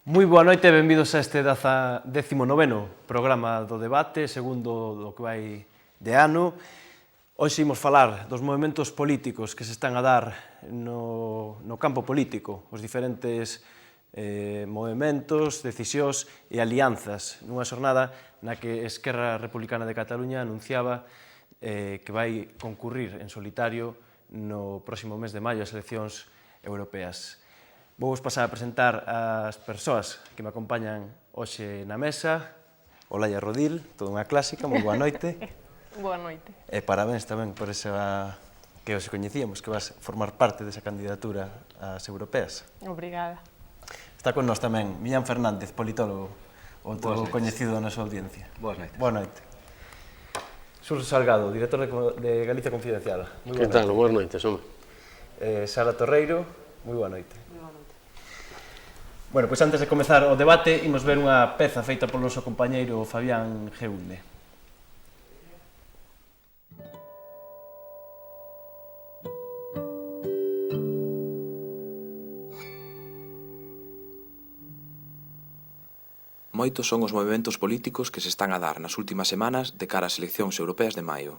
Moi boa noite e benvidos a este 19º programa do debate, segundo do que vai de ano. Hoxe imos falar dos movimentos políticos que se están a dar no campo político, os diferentes movimentos, decisións e alianzas, nunha xornada na que Esquerra Republicana de Cataluña anunciaba que vai concurrir en solitario no próximo mes de maio as eleccións europeas. Vou pasar a presentar as persoas que me acompañan hoxe na mesa. Olaia Rodil, toda unha clásica, moi boa noite. Boa noite. E parabéns tamén por esa que hoxe coñecíamos, que vas formar parte desa candidatura ás europeas. Obrigada. Está con nós tamén Millán Fernández, politólogo, outro coñecido da nosa audiencia. Boas noites. Boa noite. Xurxo Salgado, director de Galicia Confidencial. Que tal? Boas noites, home. Sara Torreiro, moi boa noite. Bueno, pois antes de comezar o debate, imos ver unha peza feita polo noso compañeiro Fabián Geúnde. Moitos son os movementos políticos que se están a dar nas últimas semanas de cara ás eleccións europeas de maio.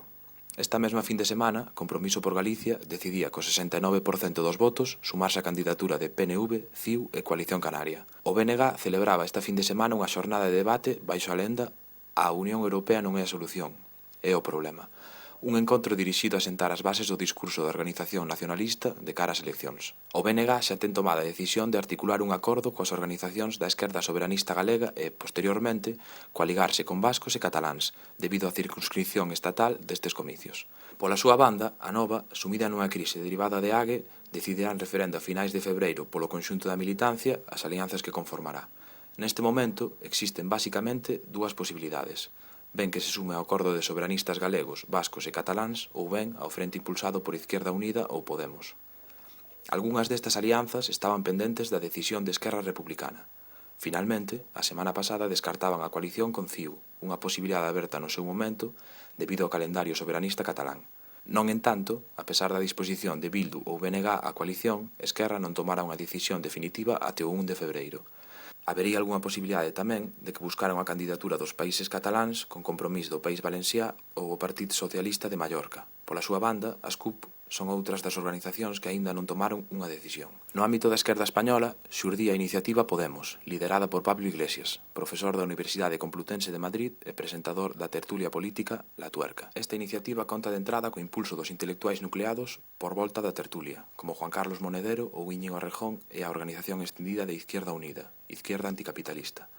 Esta mesma fin de semana, Compromiso por Galicia decidía co 69% dos votos sumarse á candidatura de PNV, CIU e Coalición Canaria. O BNG celebraba esta fin de semana unha xornada de debate baixo a lenda "A Unión Europea non é a solución, é o problema". Un encontro dirixido a sentar as bases do discurso da organización nacionalista de cara ás eleccións. O BNG xa ten tomada a decisión de articular un acordo coas organizacións da esquerda soberanista galega e, posteriormente, coaligarse con vascos e cataláns, debido á circunscripción estatal destes comicios. Pola súa banda, a Nova, sumida nunha crise derivada de Ague, decidirá en referendo a finais de febreiro polo conxunto da militancia as alianzas que conformará. Neste momento, existen basicamente dúas posibilidades. Ben que se sume ao acordo de soberanistas galegos, vascos e cataláns ou ben ao frente impulsado por Izquierda Unida ou Podemos. Algunhas destas alianzas estaban pendentes da decisión de Esquerra Republicana. Finalmente, a semana pasada descartaban a coalición con CIU, unha posibilidade aberta no seu momento debido ao calendario soberanista catalán. Non en tanto, a pesar da disposición de Bildu ou BNG á coalición, Esquerra non tomara unha decisión definitiva até o 1 de febreiro. Habería algunha posibilidade tamén de que buscaran a candidatura dos países cataláns con Compromís do País Valencià ou o Partido Socialista de Mallorca. Pola súa banda, as CUP son outras das organizacións que aínda non tomaron unha decisión. No ámbito da esquerda española, xurdía a iniciativa Podemos, liderada por Pablo Iglesias, profesor da Universidade Complutense de Madrid e presentador da tertulia política La Tuerca. Esta iniciativa conta de entrada co impulso dos intelectuais nucleados por volta da tertulia, como Juan Carlos Monedero ou Íñigo Errejón e a organización extendida de Izquierda Unida, Izquierda Anticapitalista.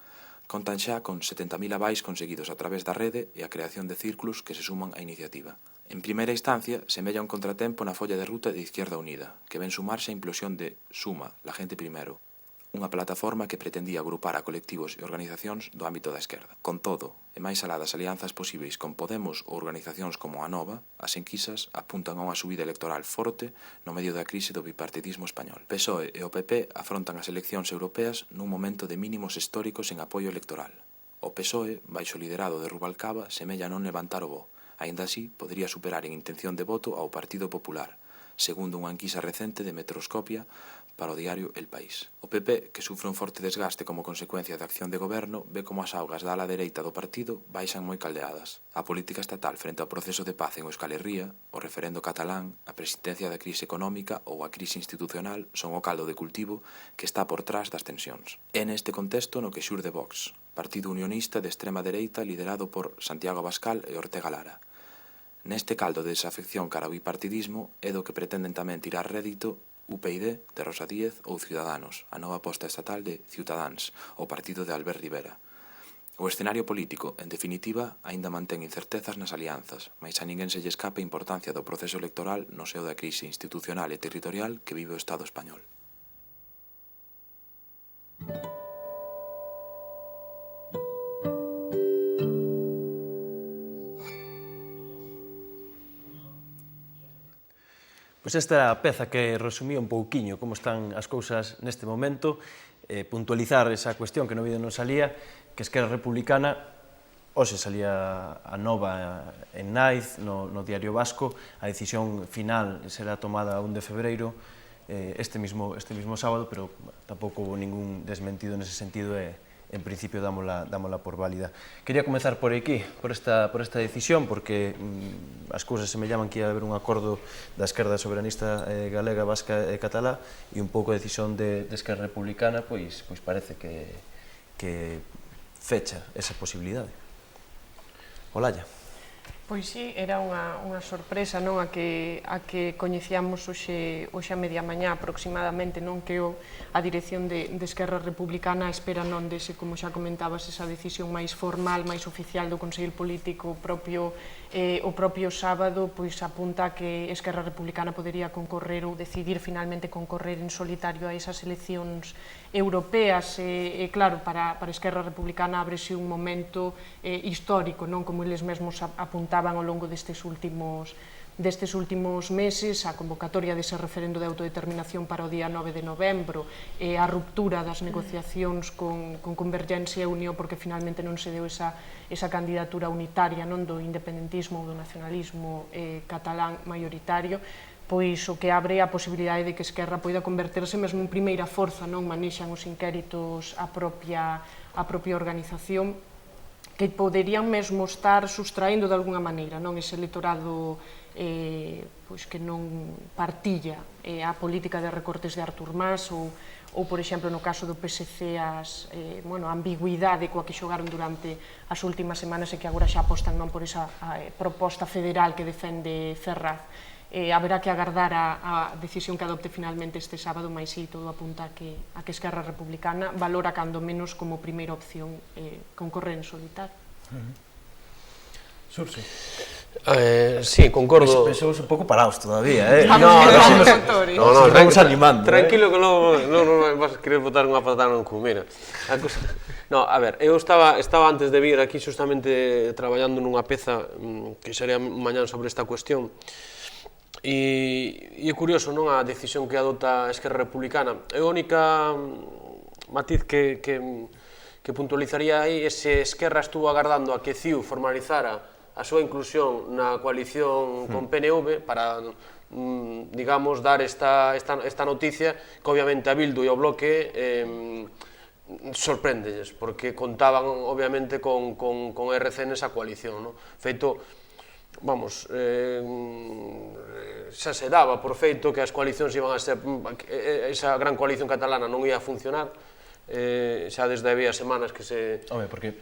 Contan xa con 70.000 avais conseguidos a través da rede e a creación de círculos que se suman á iniciativa. En primeira instancia, semella un contratempo na folla de ruta de Izquierda Unida, que ven sumarse a implosión de Suma, la gente primero, unha plataforma que pretendía agrupar a colectivos e organizacións do ámbito da esquerda. Con todo, e máis alá das alianzas posíveis con Podemos ou organizacións como a Nova, as enquisas apuntan a unha subida electoral forte no medio da crise do bipartidismo español. PSOE e o PP afrontan as eleccións europeas nun momento de mínimos históricos en apoio electoral. O PSOE, baixo o liderado de Rubalcaba, semella non levantar o voo. Aínda así, podría superar en intención de voto ao Partido Popular, segundo unha enquisa recente de Metroscopia para o diario El País. O PP, que sufre un forte desgaste como consecuencia da acción de goberno, ve como as augas da ala dereita do partido baixan moi caldeadas. A política estatal frente ao proceso de paz en Euskal Herria, o referendo catalán, a persistencia da crise económica ou a crise institucional son o caldo de cultivo que está por trás das tensións. É neste contexto no que xurde Vox, partido unionista de extrema dereita liderado por Santiago Abascal e Ortega Lara. Neste caldo de desafección cara ao bipartidismo é do que pretenden tamén tirar rédito UPyD de Rosa Díez ou Ciudadanos, a nova aposta estatal de Ciutadáns, o partido de Albert Rivera. O escenario político, en definitiva, aínda mantén incertezas nas alianzas, mais a ninguén se lle escape a importancia do proceso electoral no seo da crise institucional e territorial que vive o Estado español. Pois esta era a peza que resumía un pouquiño como están as cousas neste momento, puntualizar esa cuestión que no vídeo non salía, que Esquerra Republicana, hoxe salía a Nova en Naiz, no Diario Vasco, a decisión final será tomada a 1 de febreiro, este mismo sábado, pero tampouco houve ningún desmentido nese sentido e en principio dámola por válida. Quería comezar por aquí, por esta decisión, porque as cousas semellaban que ia haber un acordo da esquerda soberanista galega, vasca e catalá, e un pouco a decisión de Esquerra Republicana, pois parece que fecha esa posibilidade. Olalla. Pois sí, era unha sorpresa, non, a que coñecíamos hoxe a media mañá aproximadamente, non, que a dirección de Esquerra Republicana espera non dese, como xa comentabas, esa decisión máis formal, máis oficial do Consello Político o propio sábado, pois apunta que Esquerra Republicana podería concorrer ou decidir finalmente concorrer en solitario a esas eleccións europeas, e claro, para Esquerra Republicana ábrese un momento histórico, non, como eles mesmos apuntaban ao longo destes últimos meses, a convocatoria dese referendo de autodeterminación para o día 9 de novembro, e a ruptura das negociacións con Convergencia e Unió, porque finalmente non se deu esa candidatura unitaria, non, do independentismo ou do nacionalismo catalán mayoritario, pois o que abre a posibilidade de que Esquerra poida converterse mesmo en primeira forza, non, manexan os inquéritos a propia organización, que poderían mesmo estar sustraendo de alguna maneira, non, ese electorado pois que non partilla a política de recortes de Artur Mas ou por exemplo, no caso do PSC, a ambigüidade coa que xogaron durante as últimas semanas e que agora xa apostan non por esa proposta federal que defende Ferraz. Haberá que agardar a decisión que adopte finalmente este sábado, mas sí, todo apunta a que Esquerra Republicana valora cando menos como primeira opción concorrer en solitario. Surse. Sí, concordo. Pensamos un pouco parados todavía, Estamos animando. Tranquilo que non vas a querer botar unha patada no cu, mira. No, a ver, eu estaba antes de vir aquí justamente traballando nunha peza que sería mañán sobre esta cuestión. E é curioso, non, a decisión que adopta a Esquerra Republicana. A única matiz que puntualizaría aí é se Esquerra estuvo agardando a que CiU formalizara a súa inclusión na coalición con PNV para, digamos, dar esta noticia que obviamente a Bildu e ao Bloque sorpréndelles, porque contaban obviamente con RC nesa coalición, non? Feito, vamos, xa se daba por feito que as coalicións iban a ser, esa gran coalición catalana non ia a funcionar, xa desde había semanas que se... Home, porque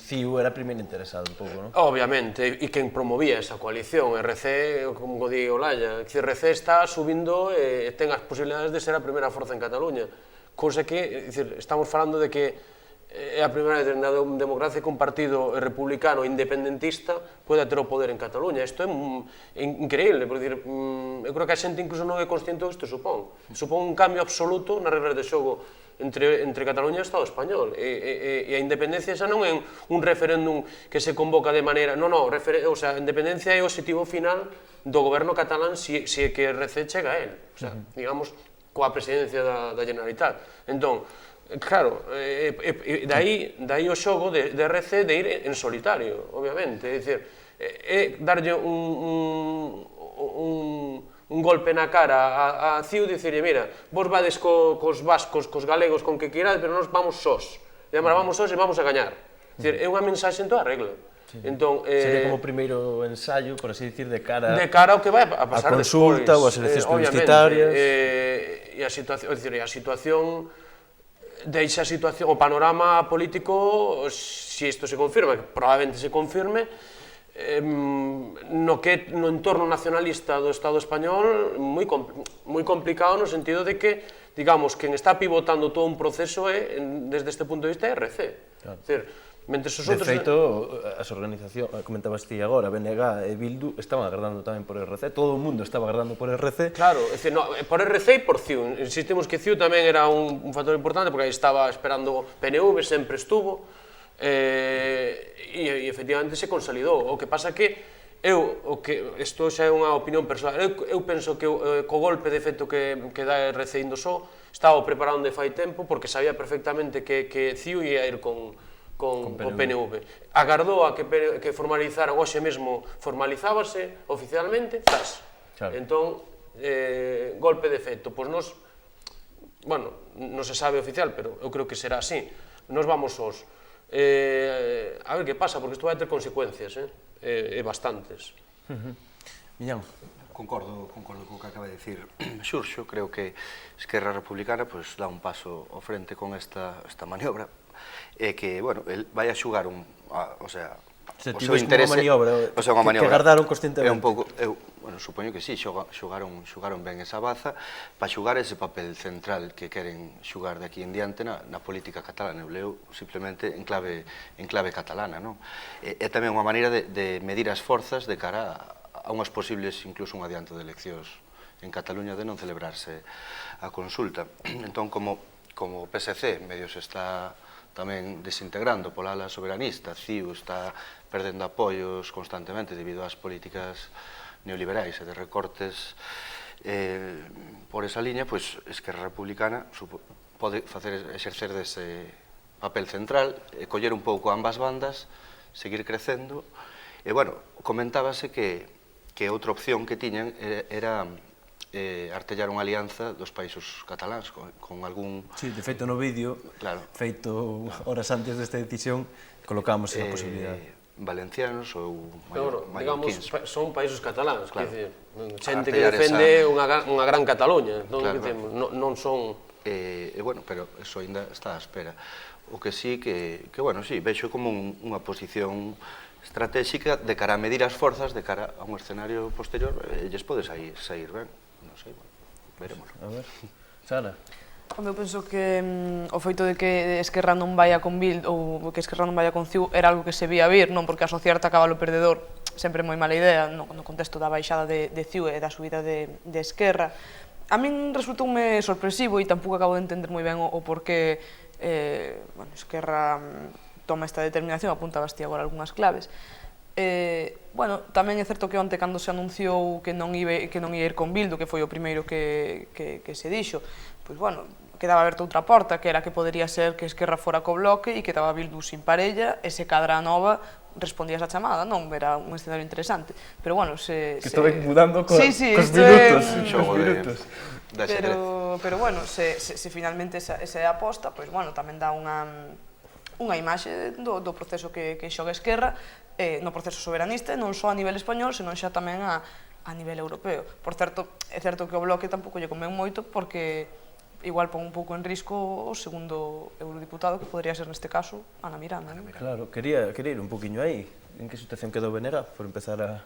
CiU era primeiro interesado un pouco, non? Obviamente, e quen promovía esa coalición, RC, como di Olalla, RC está subindo e ten as posibilidades de ser a primeira forza en Cataluña, cousa que, estamos falando de que é a primeira vez na democracia que un partido republicano independentista pode ter o poder en Cataluña. Isto é increíble, porque eu creo que a xente incluso non é consciente do que isto supón. Supón un cambio absoluto nas regras de xogo entre Cataluña e o Estado español, e a independencia xa non é un referéndum que se convoca de maneira... Non, a independencia é o objetivo final do goberno catalán se é que RC chega a él, digamos, coa presidencia da Generalitat. Entón, claro, dai o xogo de RC de ir en solitario, obviamente, é dicir, é darlle un golpe na cara a CiU, dicirlle, mira, vos vades cos vascos, cos galegos, con que queirades, pero nós vamos sós, e además vamos sós e vamos a gañar. É unha mensaxe en toda a regla. Sería como o primeiro ensayo, por así dicir, de cara ao que vai a pasar despois. A consulta ou as eleccións plebiscitarias. E a situación deixa o panorama político, se isto se confirma, que probablemente se confirme, no entorno nacionalista do Estado español moi complicado, no sentido de que, digamos, quen está pivotando todo un proceso desde este punto de vista é RC. De feito, as organizacións, comentabas ti agora, BNG e Bildu estaban agardando tamén por RC, todo o mundo estaba agardando por RC. Claro, por RC e por CiU. Insistimos que CiU tamén era un factor importante, porque aí estaba esperando PNV, sempre estuvo, e efectivamente se consolidou. O que pasa que isto xa é unha opinión personal, eu penso que co golpe de feito que dá RC indo só, estaba preparando de fai tempo, porque sabía perfectamente que CiU ia ir con PNV. Agardou a que formalizaran, hoxe mesmo formalizábase oficialmente, entón golpe de efecto. Pois nos, bueno, non se sabe oficial, pero eu creo que será así. Nos vamos sós. A ver que pasa, porque isto vai ter consecuencias, e bastantes. Millán. Concordo co que acaba de dicir Xurxo. Creo que Esquerra Republicana dá un paso ao frente con esta maniobra, e que, bueno, el vai a xugar o sea, o seu interese, que gardaron conscientemente. Bueno, supoño que sí, xugaron ben esa baza para xugar ese papel central que queren xugar de aquí en diante na política catalana. Eu leo simplemente en clave catalana, non? É tamén unha maneira de medir as forzas de cara a unhas posibles, incluso un adianto de eleccións en Cataluña, de non celebrarse a consulta. Entón, como o PSC medio se está tamén desintegrando pola ala soberanista, CiU está perdendo apoios constantemente debido ás políticas neoliberais e de recortes por esa liña, pois Esquerra Republicana pode exercer dese papel central e coller un pouco ambas bandas, seguir crecendo. E, bueno, comentábase que outra opción que tiñan era artellar unha alianza dos países cataláns con algún... Sí, de feito no vídeo, feito horas antes desta decisión, colocamos esa posibilidade. Valencianos ou mallorquíns. Digamos, son países cataláns, quer dizer, xente que defende unha gran Cataluña, non son... Bueno, pero eso ainda está á espera. O que sí que bueno, sí, vexo como unha posición estratégica de cara a medir as forzas, de cara a un escenario posterior, lles pode sair ben, non sei, bueno, veremos. A ver, Sara. Eu penso que o feito de que Esquerra non vaya con Bildu ou que Esquerra non vaya con CiU era algo que se vía vir, non? Porque asociarte a cabalo perdedor sempre é moi mala idea no contexto da baixada de CiU e da subida de Esquerra. A min resultoume sorpresivo e tampouco acabo de entender moi ben o porqué Esquerra toma esta determinación, apuntabas ti agora algunhas claves. Bueno, tamén é certo que onte cando se anunciou que non ia ir con Bildu, que foi o primeiro que se dixo, pois, bueno, quedaba aberta outra porta, que era que podería ser que Esquerra fora co Bloque e que estaba Bildu sin parella, e se cadra a nova respondías a chamada, non? Era un escenario interesante. Pero, bueno, que estou mudando cos minutos. Pero, bueno, se finalmente esa é a aposta, pois, bueno, tamén dá unha imaxe do proceso que xoga Esquerra no proceso soberanista, non só a nivel español, senón xa tamén a nivel europeo. Por certo, é certo que o Bloque tampouco lle convén moito porque igual pon un pouco en risco o segundo eurodiputado, que podría ser neste caso Ana Miranda. Claro, quería ir un poquinho aí. En que situación quedou Benega por empezar a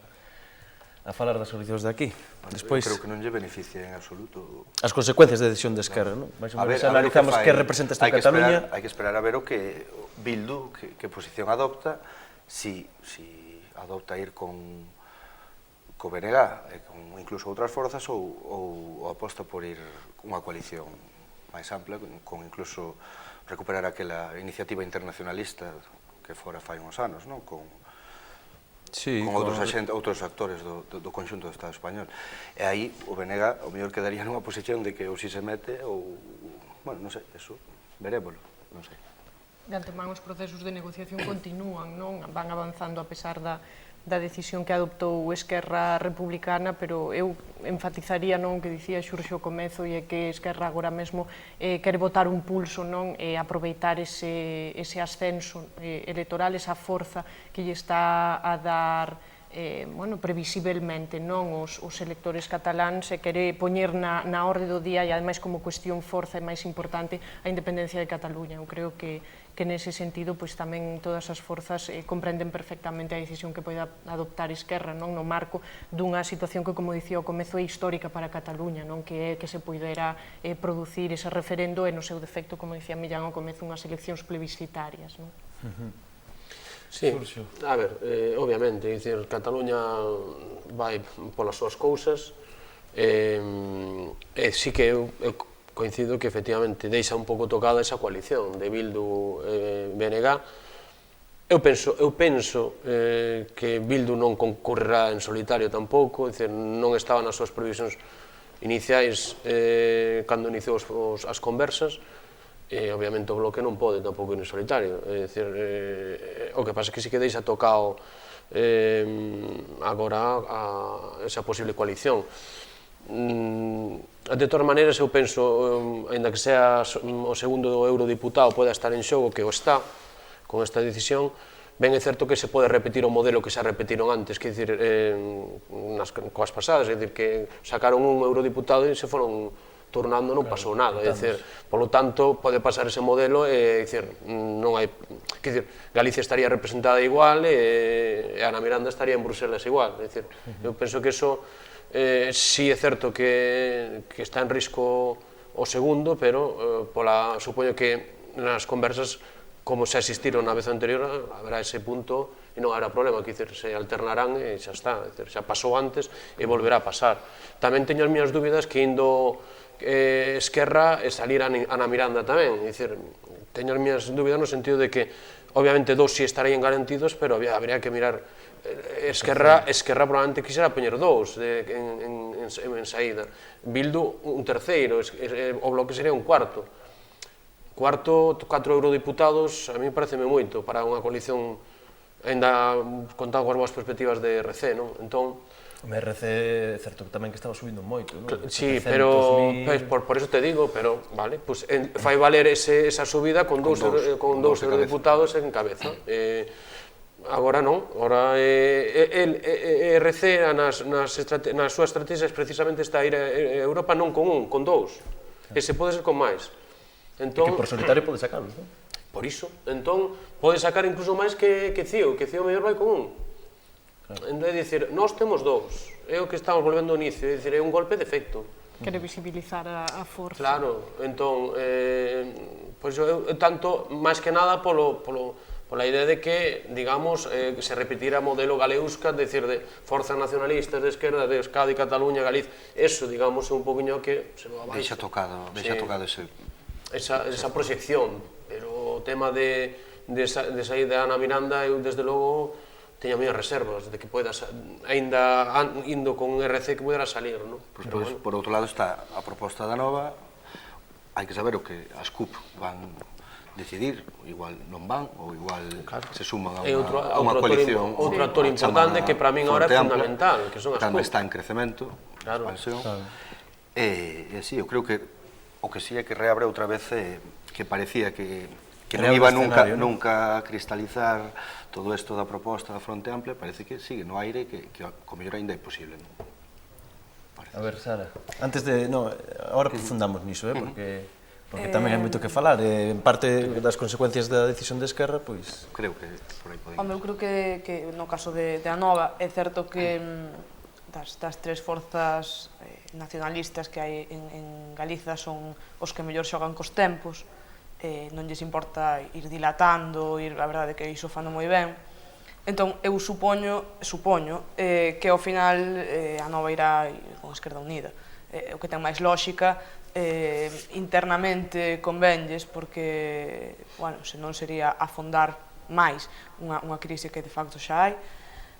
falar das solucións de aquí? Despois creo que non lle beneficia en absoluto as consecuencias da decisión de Esquerra, non? A ver, analizamos que representa esta Cataluña. Hai que esperar a ver o que Bildu, que posición adopta, si adopta ir con Benega, con incluso outras forzas, ou aposta por ir unha coalición máis ampla, con incluso recuperar aquela iniciativa internacionalista que fora fai uns anos, non? Con outros actores do conxunto do Estado español. E aí o Benega o mellor quedaría nunha posición de que ou si se mete ou... Bueno, non sei, eso verémoslo, non sei. De antemán os procesos de negociación continúan, non? Van avanzando a pesar da decisión que adoptou Esquerra Republicana, pero eu enfatizaría non que dicía Xurxo ao comezo e é que Esquerra agora mesmo quere botar un pulso, non? E aproveitar ese ascenso electoral, esa forza que lle está a dar previsiblemente non os electores cataláns, e quere poñer na orde do día e ademais como cuestión forza e máis importante a independencia de Cataluña. Eu creo que nese sentido tamén todas as forzas comprenden perfectamente a decisión que pode adoptar Esquerra no marco dunha situación que, como dicía ao comezo, é histórica para Cataluña, que é que se poidera producir ese referendo e no seu defecto, como dicía Millán ao comezo, unhas eleccións plebiscitarias. Sí, a ver, obviamente, Cataluña vai polas súas cousas, e sí que eu coincido que efectivamente deixa un pouco tocada esa coalición de Bildu e BNG. Eu penso que Bildu non concurrerá en solitario tampouco, non estaba nas súas previsións iniciais cando iniciou as conversas, e obviamente o Bloque non pode tampouco ir en solitario. O que pasa é que sí que deixa tocado agora esa posible coalición. De todas maneiras, eu penso, ainda que sea o segundo eurodiputado pode estar en xogo, que o está, con esta decisión, ben é certo que se pode repetir o modelo que xa repetiron antes, que dicir, nas coas pasadas, é dicir, que sacaron un eurodiputado e se foron turnando, non pasou nada, é dicir, polo tanto, pode pasar ese modelo e, dicir, non hai, que dicir, Galicia estaría representada igual e Ana Miranda estaría en Bruselas igual, é dicir, eu penso que eso, si é certo que está en risco o segundo, pero supoño que nas conversas, como xa existiron na vez anterior, haberá ese punto e non haberá problema, que dicir, se alternarán e xa está, xa pasou antes e volverá a pasar. Tamén teño as miñas dúbidas que indo Esquerra e salir Ana Miranda tamén, é dicir, teño as miñas dúbidas no sentido de que, obviamente, dous si estarían garantidos, pero habría que mirar. Esquerra probablemente quixera poñer dous en saída, Bildu un terceiro, o Bloque sería un cuarto. 4 eurodiputados, a mí pareceme moito para unha coalición, ainda contado coas boas perspectivas de RC, non? Entón, O RC é certo tamén que estaba subindo moito, non? Sí, pero por eso te digo, pero vale, pues fai valer esa subida con dous eurodiputados en cabeza. Agora non, agora RC nas súas estrategias precisamente está a ir a Europa non con un, con dous, e se pode ser con máis. E que por solitario pode sacarlos, non? Por iso, entón pode sacar incluso máis que CIO, que CIO mellor vai con un. É dicir, nós temos dous, é o que estamos volvendo ao inicio, é dicir, é un golpe de efecto. Quere visibilizar a forza. Claro, entón, pois eu tanto, máis que nada, pola idea de que, digamos, se repetira o modelo galeusca, decir, de forzas nacionalistas de esquerda, de Euskadi, Cataluña, Galicia, eso, digamos, é un poquinho que se lo abaixa. Deixa tocado esa proxección, pero o tema de sair de Ana Miranda, eu, desde logo, teño as miñas reservas de que poida, ainda indo con RC, que poderá salir, non? Por outro lado está a proposta da Nova, hai que saber o que as CUP van decidir, igual non van, ou igual se suman a unha coalición. Outro actor importante que para min agora é fundamental, que son as CUP. Cando está en crecemento, expansión, e si, eu creo que o que si é que reabre outra vez que parecía que non iba nunca a cristalizar todo isto da proposta da Fronte Ampla, parece que sigue no aire, que co mellor ainda é posible. A ver, Sara, antes de... Agora profundamos niso, porque tamén hai moito que falar, en parte das consecuencias da decisión de Esquerra, pois... Creo que por aí podemos. Eu creo que no caso de Anova é certo que das tres forzas nacionalistas que hai en Galiza son os que mellor xogan cos tempos, non lles importa ir dilatando, a verdade é que iso fano moi ben. Entón, eu supoño que ao final a Nova irá con Esquerda Unida. O que ten máis lógica, internamente convenlles, porque, bueno, senón sería afondar máis unha crise que de facto xa hai.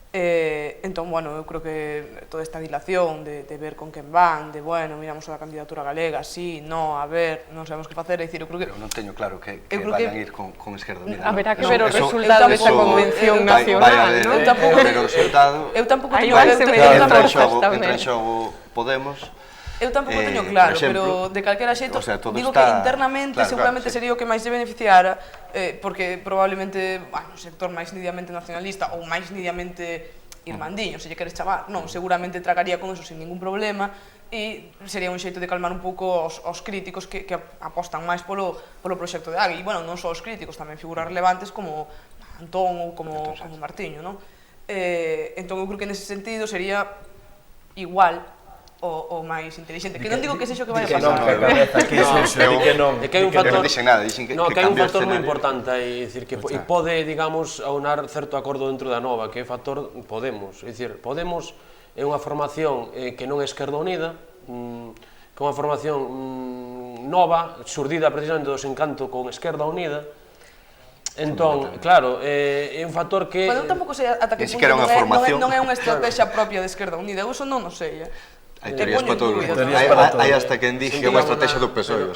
Entón, bueno, eu creo que toda esta dilación de ver con quen van, de, bueno, miramos a candidatura galega, sí, no, a ver, non sabemos que facer, é dicir, eu creo que... Pero non teño claro que vayan ir con Esquerda Unida. Haberá que ver o resultado desa convención nacional, non? Eu tampouco teño claro, entra en xogo Podemos. Eu tampouco teño claro, pero de calquera xeito, digo que internamente seguramente sería o que máis se beneficiara, porque probablemente, o sector máis nidamente nacionalista ou máis nidamente irmandiño, se lle queres chamar, non, seguramente tragaría con eso sin ningún problema e sería un xeito de calmar un pouco os críticos que apostan máis polo proxecto de Agui. E, bueno, non só os críticos, tamén figuras relevantes como Antón ou como Martiño, non? Entón, eu creo que nese sentido sería igual o máis inteligente, que non digo que sexo que vai a pasar. É que hai un factor, non dixen nada, dixen que hai un factor moi importante, é dicir, que pode, digamos, aunar certo acordo dentro da Nova, que é o factor Podemos. É dicir, Podemos é unha formación que non é Esquerda Unida, que é unha formación nova, xurdida precisamente do desencanto con Esquerda Unida. Entón, claro, é un factor que... Bueno, tampouco sei ata que punto non é unha estrategia propia de Esquerda Unida, eu iso non o sei, hai teorías para todo. Hai hasta quen dixe que é unha estrategia do PSOE.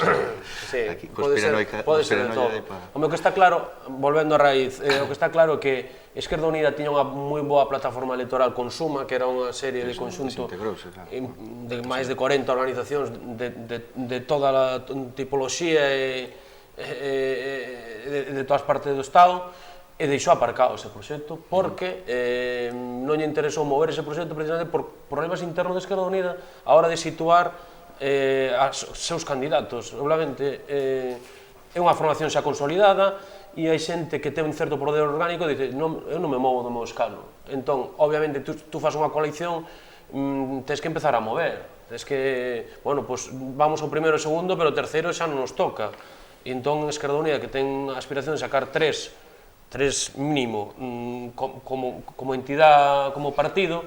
Pode ser de todo. O que está claro, volvendo a raíz, o que está claro é que Esquerda Unida tiña unha moi boa plataforma electoral con Suma, que era unha serie de conxunto de máis de 40 organizacións de toda a tipoloxía e de todas partes do Estado, e deixou aparcado ese proxecto porque non lle interesou mover ese proxecto precisamente por problemas internos de Esquerda Unida a hora de situar os seus candidatos. Obviamente, é unha formación xa consolidada e hai xente que ten un certo poder orgánico e dice, eu non me movo do meu escano. Entón, obviamente, tú fas unha coalición, tens que empezar a mover. Tens que, bueno, pois vamos ao primeiro e segundo, pero o terceiro xa non nos toca. E entón, Esquerda Unida, que ten a aspiración de sacar tres mínimo como entidade, como partido,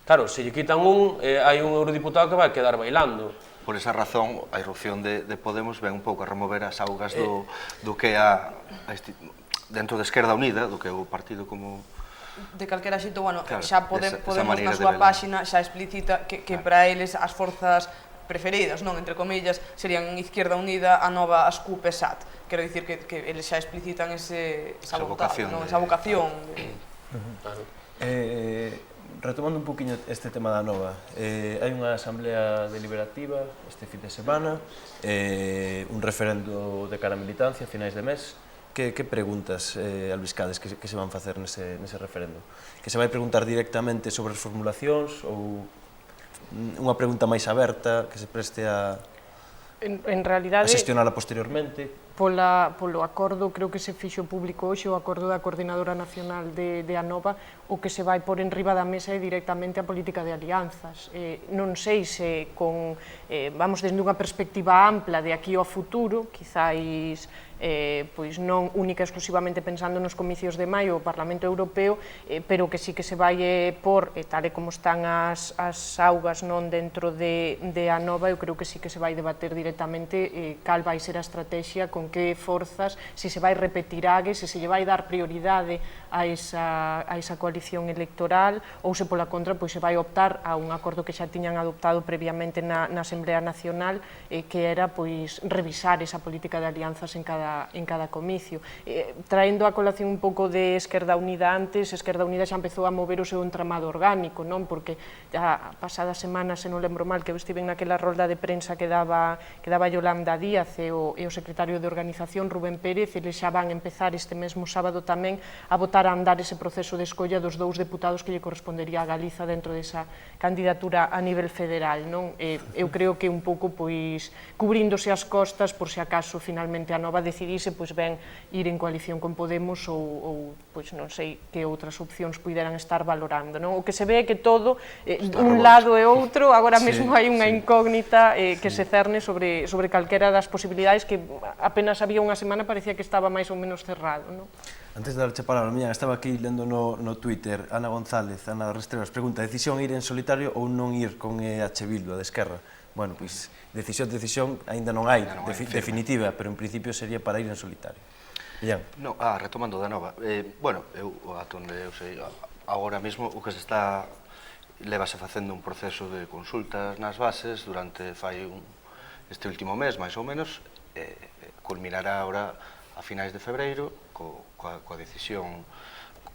claro, se lle quitan hai un eurodiputado que vai quedar bailando. Por esa razón, a irrupción de Podemos ven un pouco a remover as augas do que é dentro de Esquerda Unida, do que é o partido como... De calquera xeito, bueno, xa Podemos na súa páxina xa explicita que para eles as forzas preferidas, non, entre comillas, serían Izquierda Unida, a Nova, as CUP e SAT. Quero dicir que eles xa explicitan esa vocación. Retomando un poquinho este tema da Nova, hai unha asamblea deliberativa este fin de semana, un referendo de cara a militancia a finais de mes. Que preguntas, albiscades, que se van facer nese referendo? Que se vai preguntar directamente sobre as formulacións ou unha pregunta máis aberta que se preste a xestionala posteriormente? Polo acordo, creo que se fixo público hoxe, o acordo da Coordinadora Nacional de Anova, o que se vai por enriba da mesa é directamente a política de alianzas. Non sei se vamos desde unha perspectiva ampla de aquí ao futuro, quizáis pois non única e exclusivamente pensando nos comicios de maio o Parlamento Europeo, pero que sí que se vai por, tal e como están as augas non dentro de Anova, eu creo que sí que se vai debater directamente cal vai ser a estrategia, con que forzas, se se vai repetir se se lle vai dar prioridade a esa coalición electoral ou se pola contra se vai optar a un acordo que xa tiñan adoptado previamente na Asamblea Nacional, que era revisar esa política de alianzas en cada comicio. Traendo a colación un pouco de Esquerda Unida antes, Esquerda Unida xa empezou a mover o seu entramado orgánico, non? Porque a pasada semana, se non lembro mal, que eu estive naquela rolda de prensa que daba Yolanda Díaz e o secretario de Organización, Rubén Pérez, eles xa van empezar este mesmo sábado tamén a botar a andar ese proceso de escolla dos 2 deputados que lle correspondería a Galiza dentro desa candidatura a nivel federal, non? Eu creo que un pouco, cubríndose as costas, por se acaso finalmente a Nova decidise, ben ir en coalición con Podemos ou non sei que outras opcións puderan estar valorando, non? O que se ve é que todo, un lado e outro, agora mesmo hai unha incógnita que se cerne sobre calquera das posibilidades que apenas había unha semana parecía que estaba máis ou menos cerrado, non? Antes de darche a palabra, estaba aquí lendo no Twitter, Ana González, Ana Restreras, pregunta, decisión ir en solitario ou non ir con EH Bildu, a de Esquerra? Bueno, pois, decisión ainda non hai, definitiva, pero en principio sería para ir en solitario. Illán? Retomando da Nova, bueno, eu, ata onde eu sei, agora mesmo o que se está, levase facendo un proceso de consultas nas bases durante este último mes, máis ou menos, culminará agora a finais de febreiro, coa decisión,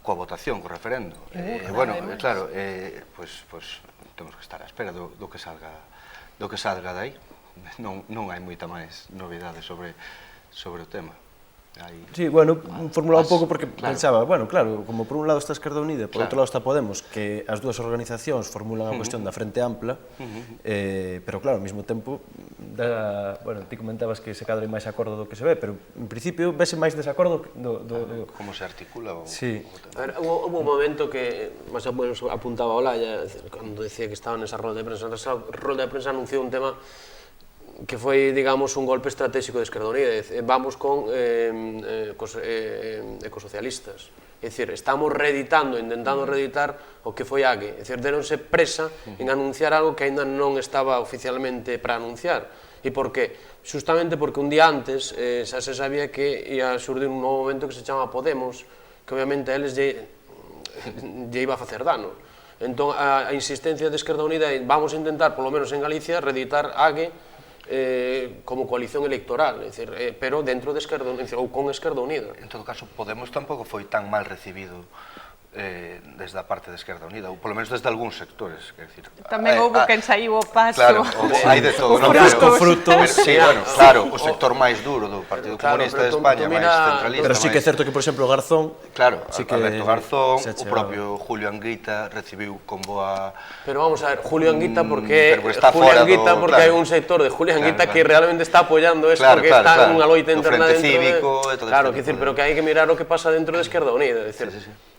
coa votación, co referendo. Bueno, claro, pois temos que estar á espera do que salga de aí. Non hai moita máis novidade sobre o tema. Sí, bueno, formulado un pouco porque pensaba, bueno, claro, como por un lado está Esquerda Unida, por outro lado está Podemos, que as dúas organizacións formulan a cuestión da Frente Ampla, pero claro, ao mesmo tempo, bueno, ti comentabas que se cadra máis acordo do que se ve, pero en principio vese máis desacordo do... Como se articula o... Sí. Houve un momento que, máis ou menos apuntaba Olaya, cando decía que estaba nesa rolda de prensa, nesa rolda de prensa anunciou un tema que foi, digamos, un golpe estratégico de Esquerda Unida. Vamos con ecosocialistas. É dicir, estamos intentando reeditar o que foi AGE. É dicir, deronse presa en anunciar algo que ainda non estaba oficialmente para anunciar. E por qué? Justamente porque un día antes xa se sabía que ia surdir un novo momento que se chama Podemos, que obviamente a eles lle iba a facer dano. Entón, a insistencia de Esquerda Unida é vamos a intentar, polo menos en Galicia, reeditar AGE como coalición electoral, pero dentro de Esquerda Unida, ou con Esquerda Unida. En todo caso, Podemos tampouco foi tan mal recibido desde a parte de Esquerda Unida, ou polo menos desde algúns sectores, quer dicir. Tamén houve quen saiu o paso. Claro, hai de todo. Frutos. Sí, bueno, claro, o sector máis duro do Partido Comunista de España, máis centralista. Pero sí que é certo que, por exemplo, Garzón... Claro, Alberto Garzón, o propio Julio Anguita recibiu con boa... Pero vamos a ver, Julio Anguita porque hai un sector de Julio Anguita que realmente está apoiando eso porque está en unha loita interna dentro de... Claro, pero que hai que mirar o que pasa dentro de Esquerda Unida,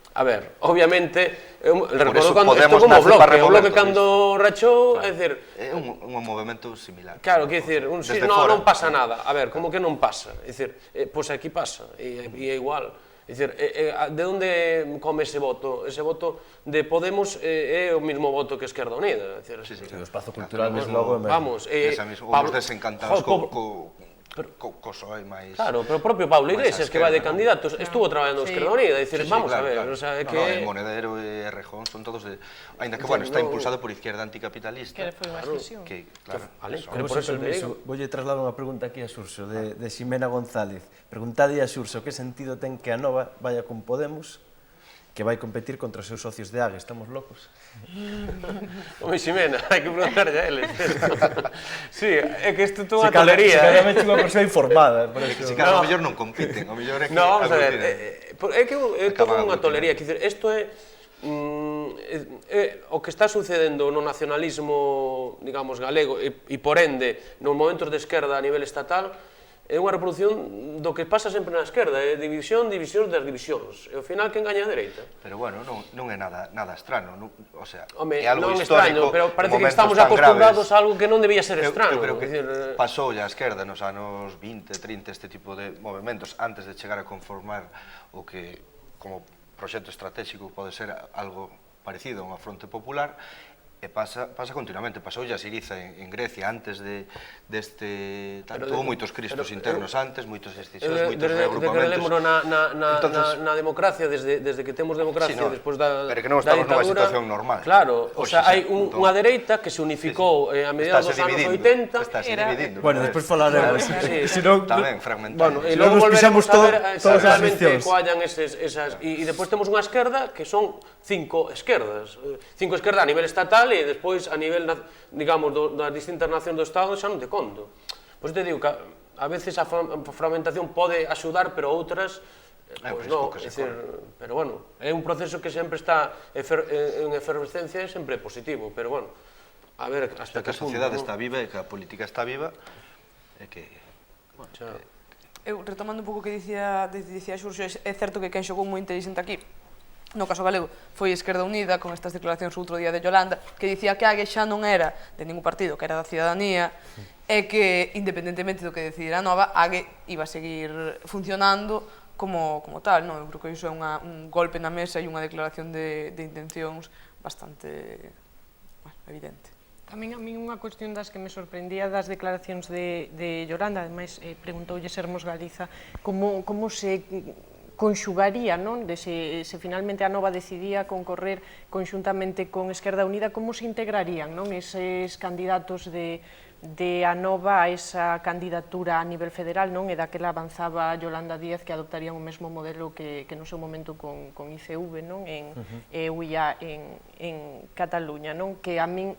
a ver, obviamente, recordo cando isto como Bloque cando rachou, é dicir... É un movimento similar. Claro, que dicir, non pasa nada, a ver, como que non pasa? É dicir, pois aquí pasa, e é igual. É dicir, de onde come ese voto? Ese voto de Podemos é o mismo voto que Esquerda Unida. O espazo cultural, desde logo, é mesmo. Vamos, os desencantados co PSOE máis... Claro, pero o propio Pablo Iglesias, que vai de candidatos, estuvo traballando en Esquerda Unida, dicir, vamos a ver, o sea, é que... Monedero e Errejón son todos de... Ainda que, bueno, está impulsado por Izquierda Anticapitalista. Que foi unha expresión. Pero por eso permiso, voulle trasladar unha pregunta aquí a Xurxo, de Ximena González. Preguntade a Xurxo que sentido ten que a Nova vaya con Podemos, que vai competir contra os seus socios de AGE. Estamos locos? Home, Ximena, hai que preguntarlle a eles. Sí, é que isto é unha tolería. Se claramente unha persoa informada. Se cada mellor non compiten, o mellor é que... No, vamos a ver, é que é como unha tolería. Isto é o que está sucedendo no nacionalismo, digamos, galego e por ende nos momentos de esquerda a nivel estatal é unha reproducción do que pasa sempre na esquerda, é divisións das divisións, e ao final quen gaña a dereita. Pero bueno, non é nada extraño, o sea, é algo histórico, pero parece que estamos acostumbrados a algo que non debía ser extraño. Eu creo que pasou a esquerda nos anos 20, 30 este tipo de movimentos antes de chegar a conformar o que como proxecto estratégico pode ser algo parecido a unha fronte popular. E pasa continuamente, pasou a Siriza en Grecia antes deste... Tuvo moitos cristos internos antes, moitos escisións, moitos reagrupamentos. Desde que lembro na democracia, desde que temos democracia, despois da ditadura... Pero que non estamos nunha situación normal. Claro, o sea, hai unha dereita que se unificou a mediados dos anos 80... Estáse dividindo. Bueno, despois falaremos. Tamén, fragmentado. E logo volveremos a ver realmente coallan esas... E despois temos unha esquerda que son 5 esquerdas. 5 esquerdas a nivel estatal e despois a nivel, digamos, das distintas nacións do Estado xa non te conto. Pois te digo que a veces a fragmentación pode axudar, pero outras, pois non, pero bueno, é un proceso que sempre está en efervescencia e sempre é positivo, pero bueno, a ver hasta que a sociedade está viva e que a política está viva, é que... Eu, retomando un pouco o que dicía Xurxo, é certo que quen xogou moi inteligente aquí, no caso galego, foi Esquerda Unida con estas declaracións o outro día de Yolanda, que dicía que AGE xa non era de ningún partido, que era da cidadanía, e que, independentemente do que decidira a Nova, AGE iba a seguir funcionando como tal. Eu creo que iso é un golpe na mesa e unha declaración de intencións bastante evidente. Tamén a mí unha cuestión das que me sorprendía das declaracións de Yolanda, ademais preguntoulle Sermos Galiza como se conxugaría, non? De se finalmente a Nova decidía concorrer conxuntamente con Esquerda Unida, como se integrarían, non? Eses candidatos de a Nova a esa candidatura a nivel federal, non? E daquela avanzaba Yolanda Díaz que adoptarían o mesmo modelo que no seu momento con ICV, non? E UIA en Cataluña, non? Que a min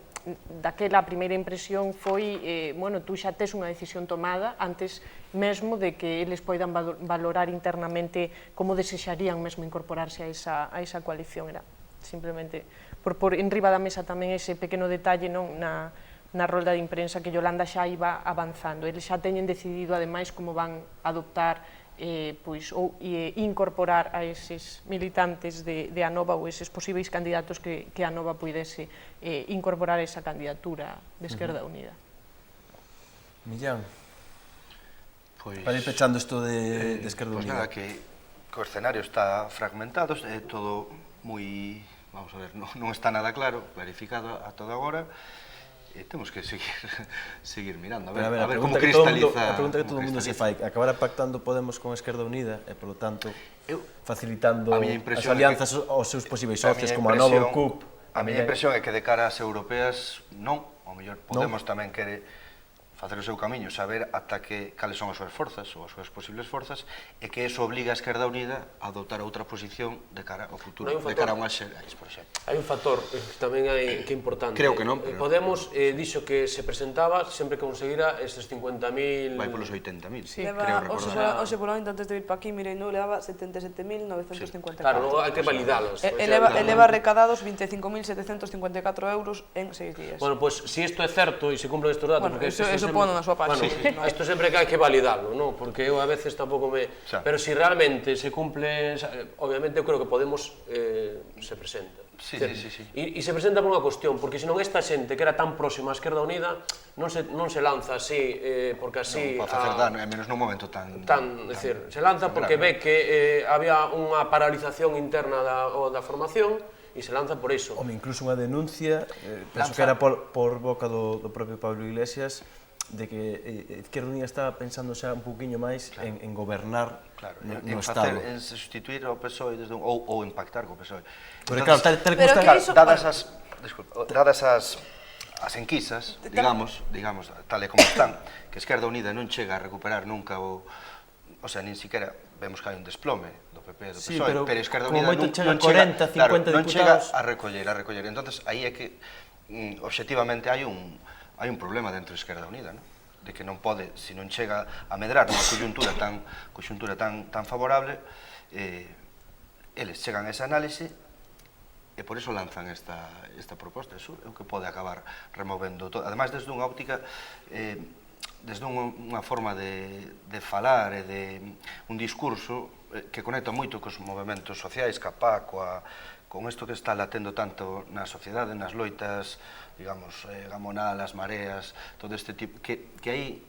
daquela a primeira impresión foi, bueno, tú xa tes unha decisión tomada antes mesmo de que eles poidan valorar internamente como desexarían mesmo incorporarse a esa coalición. Era simplemente por enriba da mesa tamén ese pequeno detalle na rolda de imprensa que Yolanda xa iba avanzando. Eles xa teñen decidido ademais como van adoptar ou incorporar a eses militantes de Anova ou eses posíveis candidatos que Anova puidese incorporar esa candidatura de Esquerda Unida. Millán, para ir pechando isto de Esquerda Unida. Pois nada, que o escenario está fragmentado, é todo moi, vamos a ver, non está nada claro, clarificado a toda agora, e temos que seguir mirando, a ver como cristaliza... A pregunta que todo o mundo se fai, acabará pactando Podemos con Esquerda Unida e, polo tanto, facilitando as alianzas aos seus posíveis socios, como a Nova ou CUP. A miña impresión é que de cara ás europeas non, ao mellor Podemos tamén quere facer o seu camiño, saber ata cales son as súas forzas ou as súas posibles forzas, e que eso obliga a Esquerda Unida a adoptar outra posición de cara ao futuro, de cara a unhas xerais, por exemplo. Hai un factor que tamén hai que é importante. Creo que non, pero... Podemos dixo que se presentaba sempre que conseguira estes 50.000... Vai polos 80.000, creo recordar. Hoxe, por antes de vir pa aquí, mirei, non levaba 77.954. Claro, hai que validalos. Eleva recadados 25.754 euros en 6 días. Bueno, pois, se isto é certo e se cumplen estes datos... Bueno, eso pono na súa página. Isto sempre que hai que validarlo, non? Porque eu a veces tampouco me... Pero se realmente se cumple... Obviamente eu creo que Podemos se presenta. Sí. E se presenta por unha cuestión, porque senón esta xente que era tan próxima a Esquerda Unida non se lanza así, porque así... Non, para facer dano, menos nun momento tan... se lanza porque ve que había unha paralización interna da formación e se lanza por iso. Home, incluso unha denuncia, penso que era por boca do propio Pablo Iglesias, de que Izquierda Unida estaba pensando xa un poquinho máis en gobernar no Estado. En sustituir ao PSOE ou en pactar co PSOE. Pero claro, tal como está... Dadas as enquisas, digamos, tal e como están, que Esquerda Unida non chega a recuperar nunca o sea, nin siquiera vemos que hai un desplome do PP e do PSOE, pero Esquerda Unida non chega a recoller. Entonces, aí é que, obxectivamente, hai un problema dentro de Esquerda Unida, de que non pode, se non chega a medrar unha coyuntura tan favorable, eles chegan a esa análise e por iso lanzan esta proposta. Eso é o que pode acabar removendo todo. Ademais, desde unha óptica, desde unha forma de falar e de un discurso que conecta moito cos movementos sociais, capaz con isto que está latendo tanto na sociedade, nas loitas, digamos, Gamonal, as mareas, todo este tipo, que aí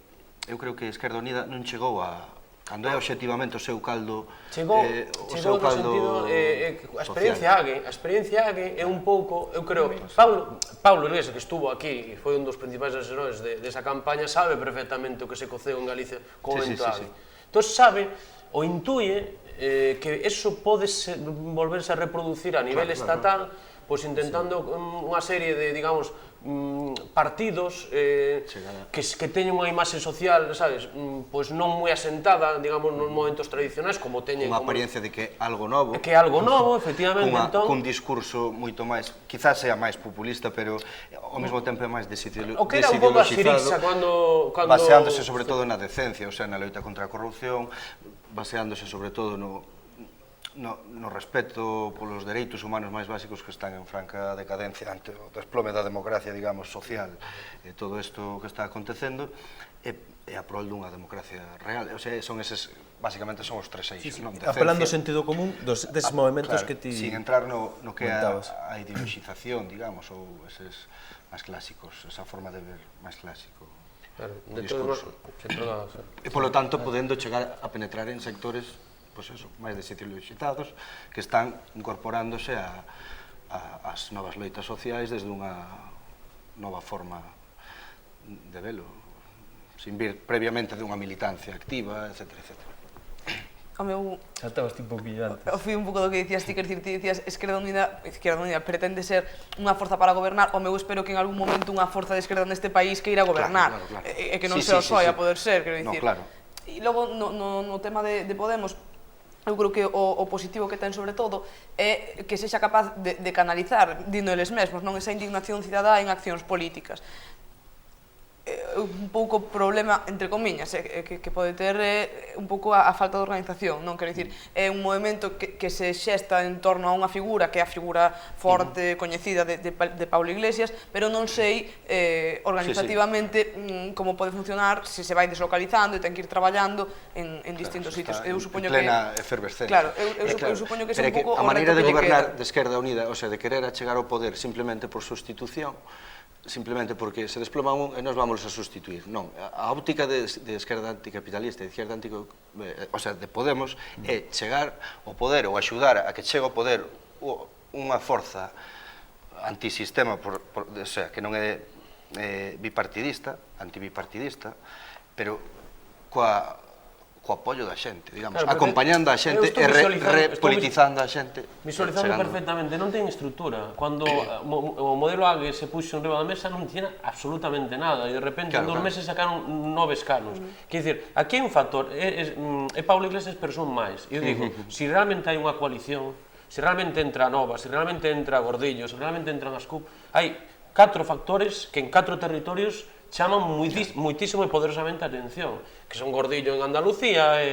eu creo que Esquerda Unida non chegou a, cando é obxectivamente o seu caldo, chegou no sentido, a experiencia Ague é un pouco, eu creo, Pablo Iglesias, que estuvo aquí e foi un dos principais asesores desa campaña, sabe perfectamente o que se coceu en Galicia con o evento Ague. Entón sabe, o intuye, que eso pode volverse a reproducir a nivel estatal, pois intentando unha serie de, digamos, partidos que teñen unha imaxe social, sabes, pois non moi asentada, digamos, nos momentos tradicionais, como teñen... Unha apariencia de que é algo novo. Que é algo novo, efectivamente, entón... Cun discurso moito máis, quizás sea máis populista, pero ao mesmo tempo é máis desideologizado. O que era un pouco a Siriza cando... Baseándose sobre todo na decencia, o sea, na loita contra a corrupción, baseándose sobre todo no respeto polos dereitos humanos máis básicos que están en franca decadencia ante o desplome da democracia, digamos, social, e todo isto que está acontecendo, e a prol dunha democracia real. O sea, basicamente son os tres eixos, non? Apelando ao sentido común deses movimentos que ti... Sin entrar no que é a ideologización, digamos, ou eses máis clásicos, esa forma de ver máis clásico. O discurso. E, polo tanto, podendo chegar a penetrar en sectores máis desideologizados que están incorporándose ás novas loitas sociais desde unha nova forma de velo, sin vir previamente de unha militancia activa, etc. O meu... Saltabas ti un pouquillo antes. Fui un pouco do que dicías ti, que dicías Esquerda Unida pretende ser unha forza para gobernar, o meu espero que en algún momento unha forza de esquerda neste país que irá gobernar, e que non sea o PSOE a poder ser, quero dicir. E logo, no tema de Podemos, eu creo que o positivo que ten sobre todo é que sexa capaz de canalizar, dindo eles mesmos, non esa indignación cidadá en accións políticas. Un pouco problema, entre comiñas, que pode ter un pouco a falta de organización, non? Quero dicir, é un movimento que se xesta en torno a unha figura, que é a figura forte, coñecida de Pablo Iglesias, pero non sei organizativamente como pode funcionar, se vai deslocalizando e ten que ir traballando en distintos sitios. Eu supoño que... En plena efervescencia. Claro, eu supoño que é un pouco... A maneira de gobernar de Esquerda Unida, o sea, de querer achegar ao poder simplemente por sustitución, simplemente porque se desploma un e nos vamos a sustituir. Non, a óptica de esquerda anticapitalista e de esquerda de Podemos é chegar ao poder ou axudar a que chegue ao poder unha forza antisistema, o sea, que non é bipartidista, antibipartidista, pero co apoio da xente, digamos, acompañando a xente e repolitizando a xente. Visualizando perfectamente, non ten estrutura. Cando o modelo AGE se puxo en riba da mesa non tiña absolutamente nada e de repente en 2 meses sacaron 9 escanos. Quer dicir, aquí hai un factor, é Pablo Iglesias pero son máis. Eu digo, se realmente hai unha coalición, se realmente entra Nova, se realmente entra Gordillo, se realmente entran as CUP, hai 4 factores que en 4 territorios chaman muitísimo e poderosamente a atención, que son Gordillo en Andalucía,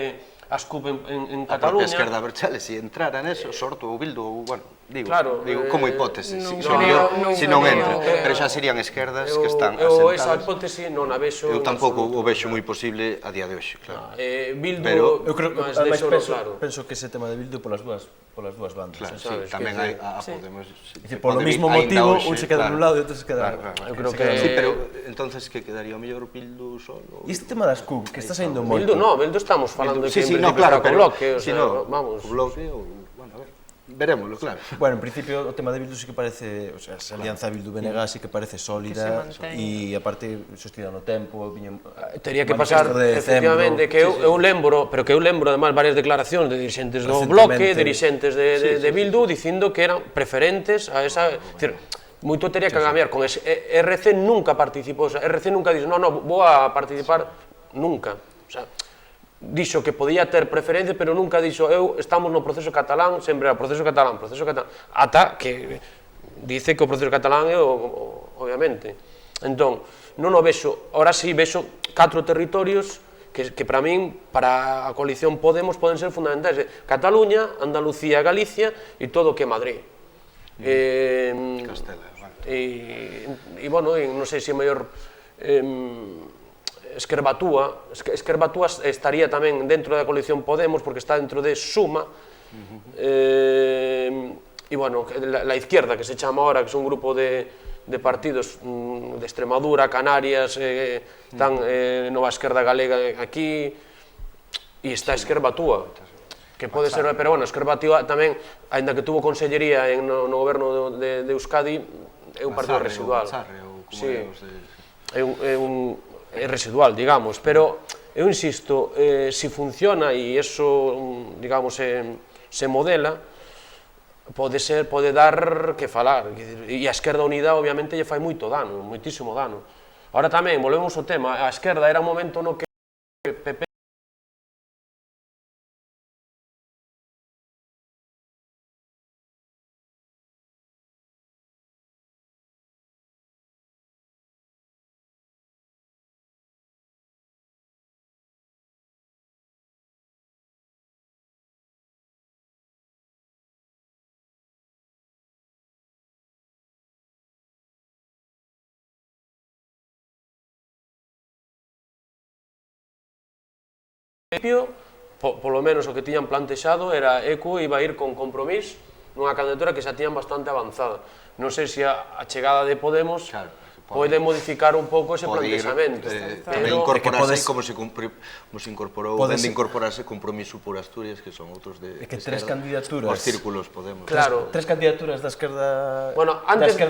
as CUP en Cataluña. A propia esquerda Berchale, se entrara neso, Sorto ou Bildu, bueno, digo, como hipótese, se non entra, pero xa serían esquerdas que están asentadas. Esa hipótese non a vexo. Eu tampouco o vexo moi posible a día de hoxe, claro. Bildu, eu creo que penso que ese tema de Bildu polas dúas bandas. Claro, sí, tamén hai a Podemos. Por o mismo motivo, un se queda nun lado e outro se queda no outro. Eu creo que sí, pero entonces que quedaría o mellor Bildu solo. E este tema das CUP, que está saindo moito. Bildu estamos falando de que en principio está co bloque, o sea, vamos. O bloque, bueno, a ver. Verémoslo, claro. Bueno, en principio o tema de Bildu sí que parece, o sea, esa alianza Bildu-BNG sí que parece sólida e aparte sostida no tempo, tería que pasar efectivamente que eu lembro, pero que eu lembro además varias declaracións de dirixentes do bloque, dirixentes de Bildu dicindo que eran preferentes a esa, decir, moito tería que cambiar con ese. RC nunca participou, o sea, RC nunca dixo, no, vou a participar nunca, o sea, dixo que podía ter preferencia, pero nunca dixo, estamos no proceso catalán, sempre era proceso catalán, ata que dice que o proceso catalán é obviamente. Entón, non o vexo, ahora sí vexo 4 territorios que para min, para a coalición Podemos, poden ser fundamentais. Cataluña, Andalucía, Galicia e todo o que é Madrid. Castela, bueno. E, bueno, non sei se é maior... Esquerbatúa estaría tamén dentro da coalición Podemos porque está dentro de Suma e bueno, la izquierda que se chama ahora, que son un grupo de partidos de Extremadura, Canarias, están Nova Esquerda Galega aquí e está Esquerbatúa que pode ser, pero bueno, Esquerbatúa tamén, aínda que tuvo consellería no goberno de Euskadi, é un partido residual. É residual, digamos, pero eu insisto, se funciona e eso, digamos, se modela, pode dar que falar, e a Esquerda Unida obviamente lle fai moito dano, moitísimo dano. Ahora tamén, volvemos ao tema, a Esquerda era un momento no que PP polo menos o que tiñan plantexado era ECO iba a ir con Compromís nunha candidatura que xa tiñan bastante avanzada. Non sei se a chegada de Podemos pode modificar un pouco ese plantexamento. Pode incorporarse como se incorporou, dende incorporarse Compromiso por Asturias, que son outros de tres candidaturas, os círculos Podemos. Tres candidaturas da esquerda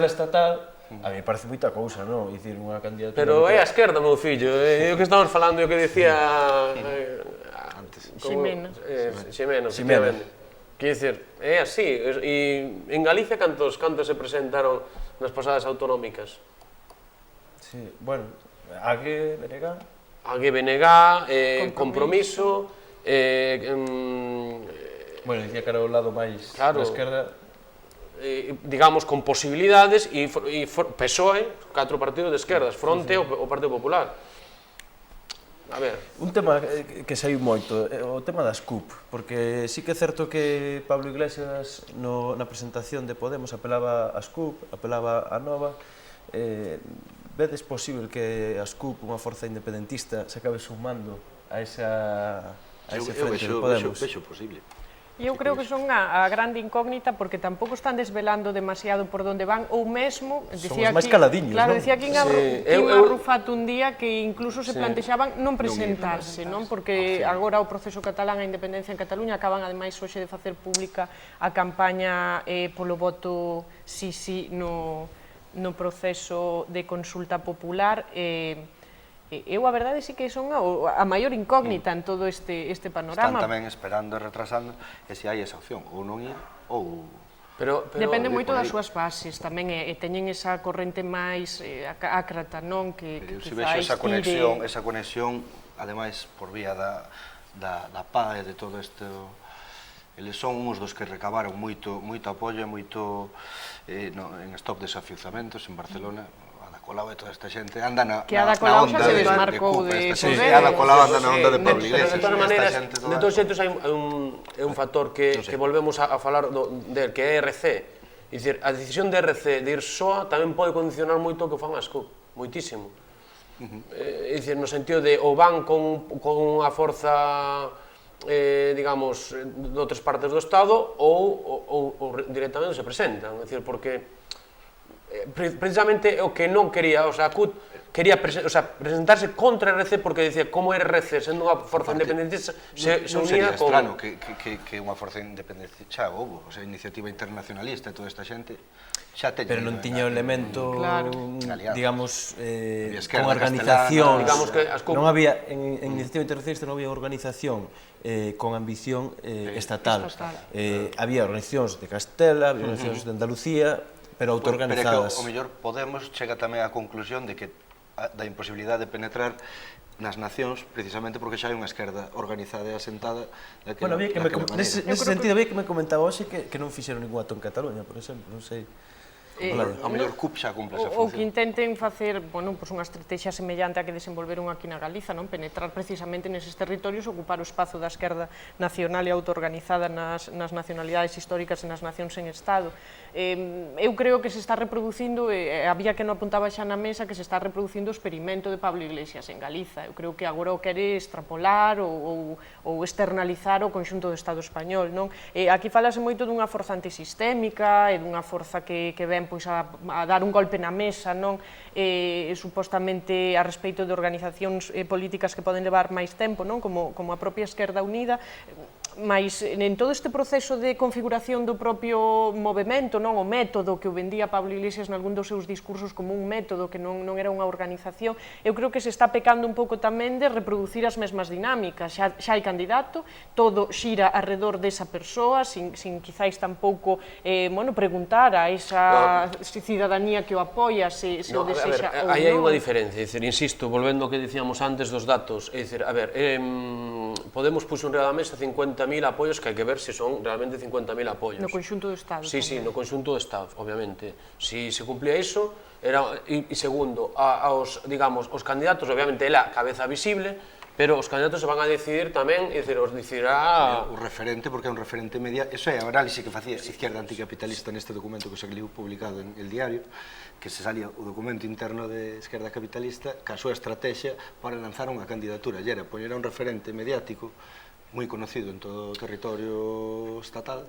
estatal. A mí parece moita cousa, non? Dicir, unha candidatura... Pero é a esquerda, meu fillo. É o que estamos falando, é o que decía... Ximena. Efectivamente. Quer dizer, é así. E en Galicia, cantos se presentaron nas pasadas autonómicas? Sí, bueno, AG, BNG... AG, BNG, Compromiso... Bueno, dicía que era o lado máis da esquerda... digamos, con posibilidades e PSOE, 4 partidos de esquerdas, Fronte o Partido Popular. A ver. Un tema que saiu moito, o tema das CUP, porque sí que é certo que Pablo Iglesias na presentación de Podemos apelaba ás CUP, apelaba a Nova. Vedes posible que as CUP, unha forza independentista, se acabe sumando a ese frente de Podemos? Vexo posible. Eu creo que son a grande incógnita porque tampouco están desvelando demasiado por onde van ou mesmo, dicía máis caladiños, claro, dicía Quim Arrufat un día que incluso se plantexaban non presentarse, non? Porque agora o proceso catalán, a independencia en Cataluña, acaban ademais hoxe de facer pública a campaña polo voto sí no proceso de consulta popular Eu a verdade sí que son a maior incógnita en todo este panorama. Están tamén esperando e retrasando e se hai esa opción, ou non ir, ou... Depende moito das súas bases tamén, e teñen esa corrente máis ácrata, non? Eu se vexo esa conexión, ademais, por vía da PA e de todo isto, eles son uns dos que recabaron moito apoio, moito en Stop Desafiuzamentos en Barcelona. Ada Colau e toda esta xente anda na onda. Que Ada Colau xa se desmarcou de Podemos. Ada Colau anda na onda de Pablo Iglesias. De todas maneiras, de todos xeitos, hai un factor que volvemos a falar del, que é RC. É dicir, a decisión de RC de ir soa tamén pode condicionar moito o que fan as CUP, moitísimo. É dicir, no sentido de ou van con unha forza, digamos, de outras partes do Estado ou directamente se presentan. É dicir, porque precisamente o que non quería, o sea, a CUT quería presentarse contra a RC porque dicía como a RC, sendo unha forza independentista, se unía con... Non sería estrano que unha forza independentista xa houve, o sea, iniciativa internacionalista e toda esta xente xa teña... Pero non tiña o elemento, digamos, con organizacións. Non había, en iniciativa internacionalista non había organización con ambición estatal. Había organizacións de Castela, había organizacións de Andalucía, pero autoorganizadas. Pero que o mellor Podemos chega tamén á conclusión de que da imposibilidade de penetrar nas nacións precisamente porque xa hai unha esquerda organizada e asentada. Bueno, nese sentido, había que me comentaba hoxe que non fixeron ningún acto en Cataluña, por exemplo, non sei. A mellor CUP xa cumple esa función. O que intenten facer, unha estrategia semellante a que desenvolveron aquí na Galiza, penetrar precisamente neses territorios, ocupar o espazo da esquerda nacional e autoorganizada nas nacionalidades históricas e nas nacións en Estado. Eu creo que se está reproducindo, había que non apuntaba xa na mesa, que se está reproducindo o experimento de Pablo Iglesias en Galiza. Eu creo que agora o quere extrapolar ou externalizar o conxunto do Estado español. Aquí falase moito dunha forza antisistémica e dunha forza que ven a dar un golpe na mesa, supostamente a respeito de organizacións políticas que poden levar máis tempo, como a propia Esquerda Unida, mas en todo este proceso de configuración do propio movimento, o método que o vendía Pablo Iglesias nalgún dos seus discursos como un método que non era unha organización, eu creo que se está pecando un pouco tamén de reproducir as mesmas dinámicas. Xa hai candidato, todo xira alrededor desa persoa, sin quizáis tampouco preguntar a esa cidadanía que o apoia se o desexa ou non. Aí hai unha diferencia, insisto, volvendo ao que dicíamos antes dos datos, Podemos puxo un real a mesa 50.000 apoios que hai que ver se son realmente 50.000 apoios. No conxunto do Estado. Sí, no conxunto do Estado, obviamente. Se cumplía iso, e segundo, os candidatos, obviamente, é a cabeza visible, pero os candidatos se van a decidir tamén, os decidirá... O referente, porque é un referente mediático, eso é a análise que facía a Izquierda Anticapitalista neste documento que se liu publicado en El Diario, que se salía o documento interno de Esquerda Capitalista, que a súa estrategia para lanzar unha candidatura, e era poñer a un referente mediático moi conocido en todo o territorio estatal,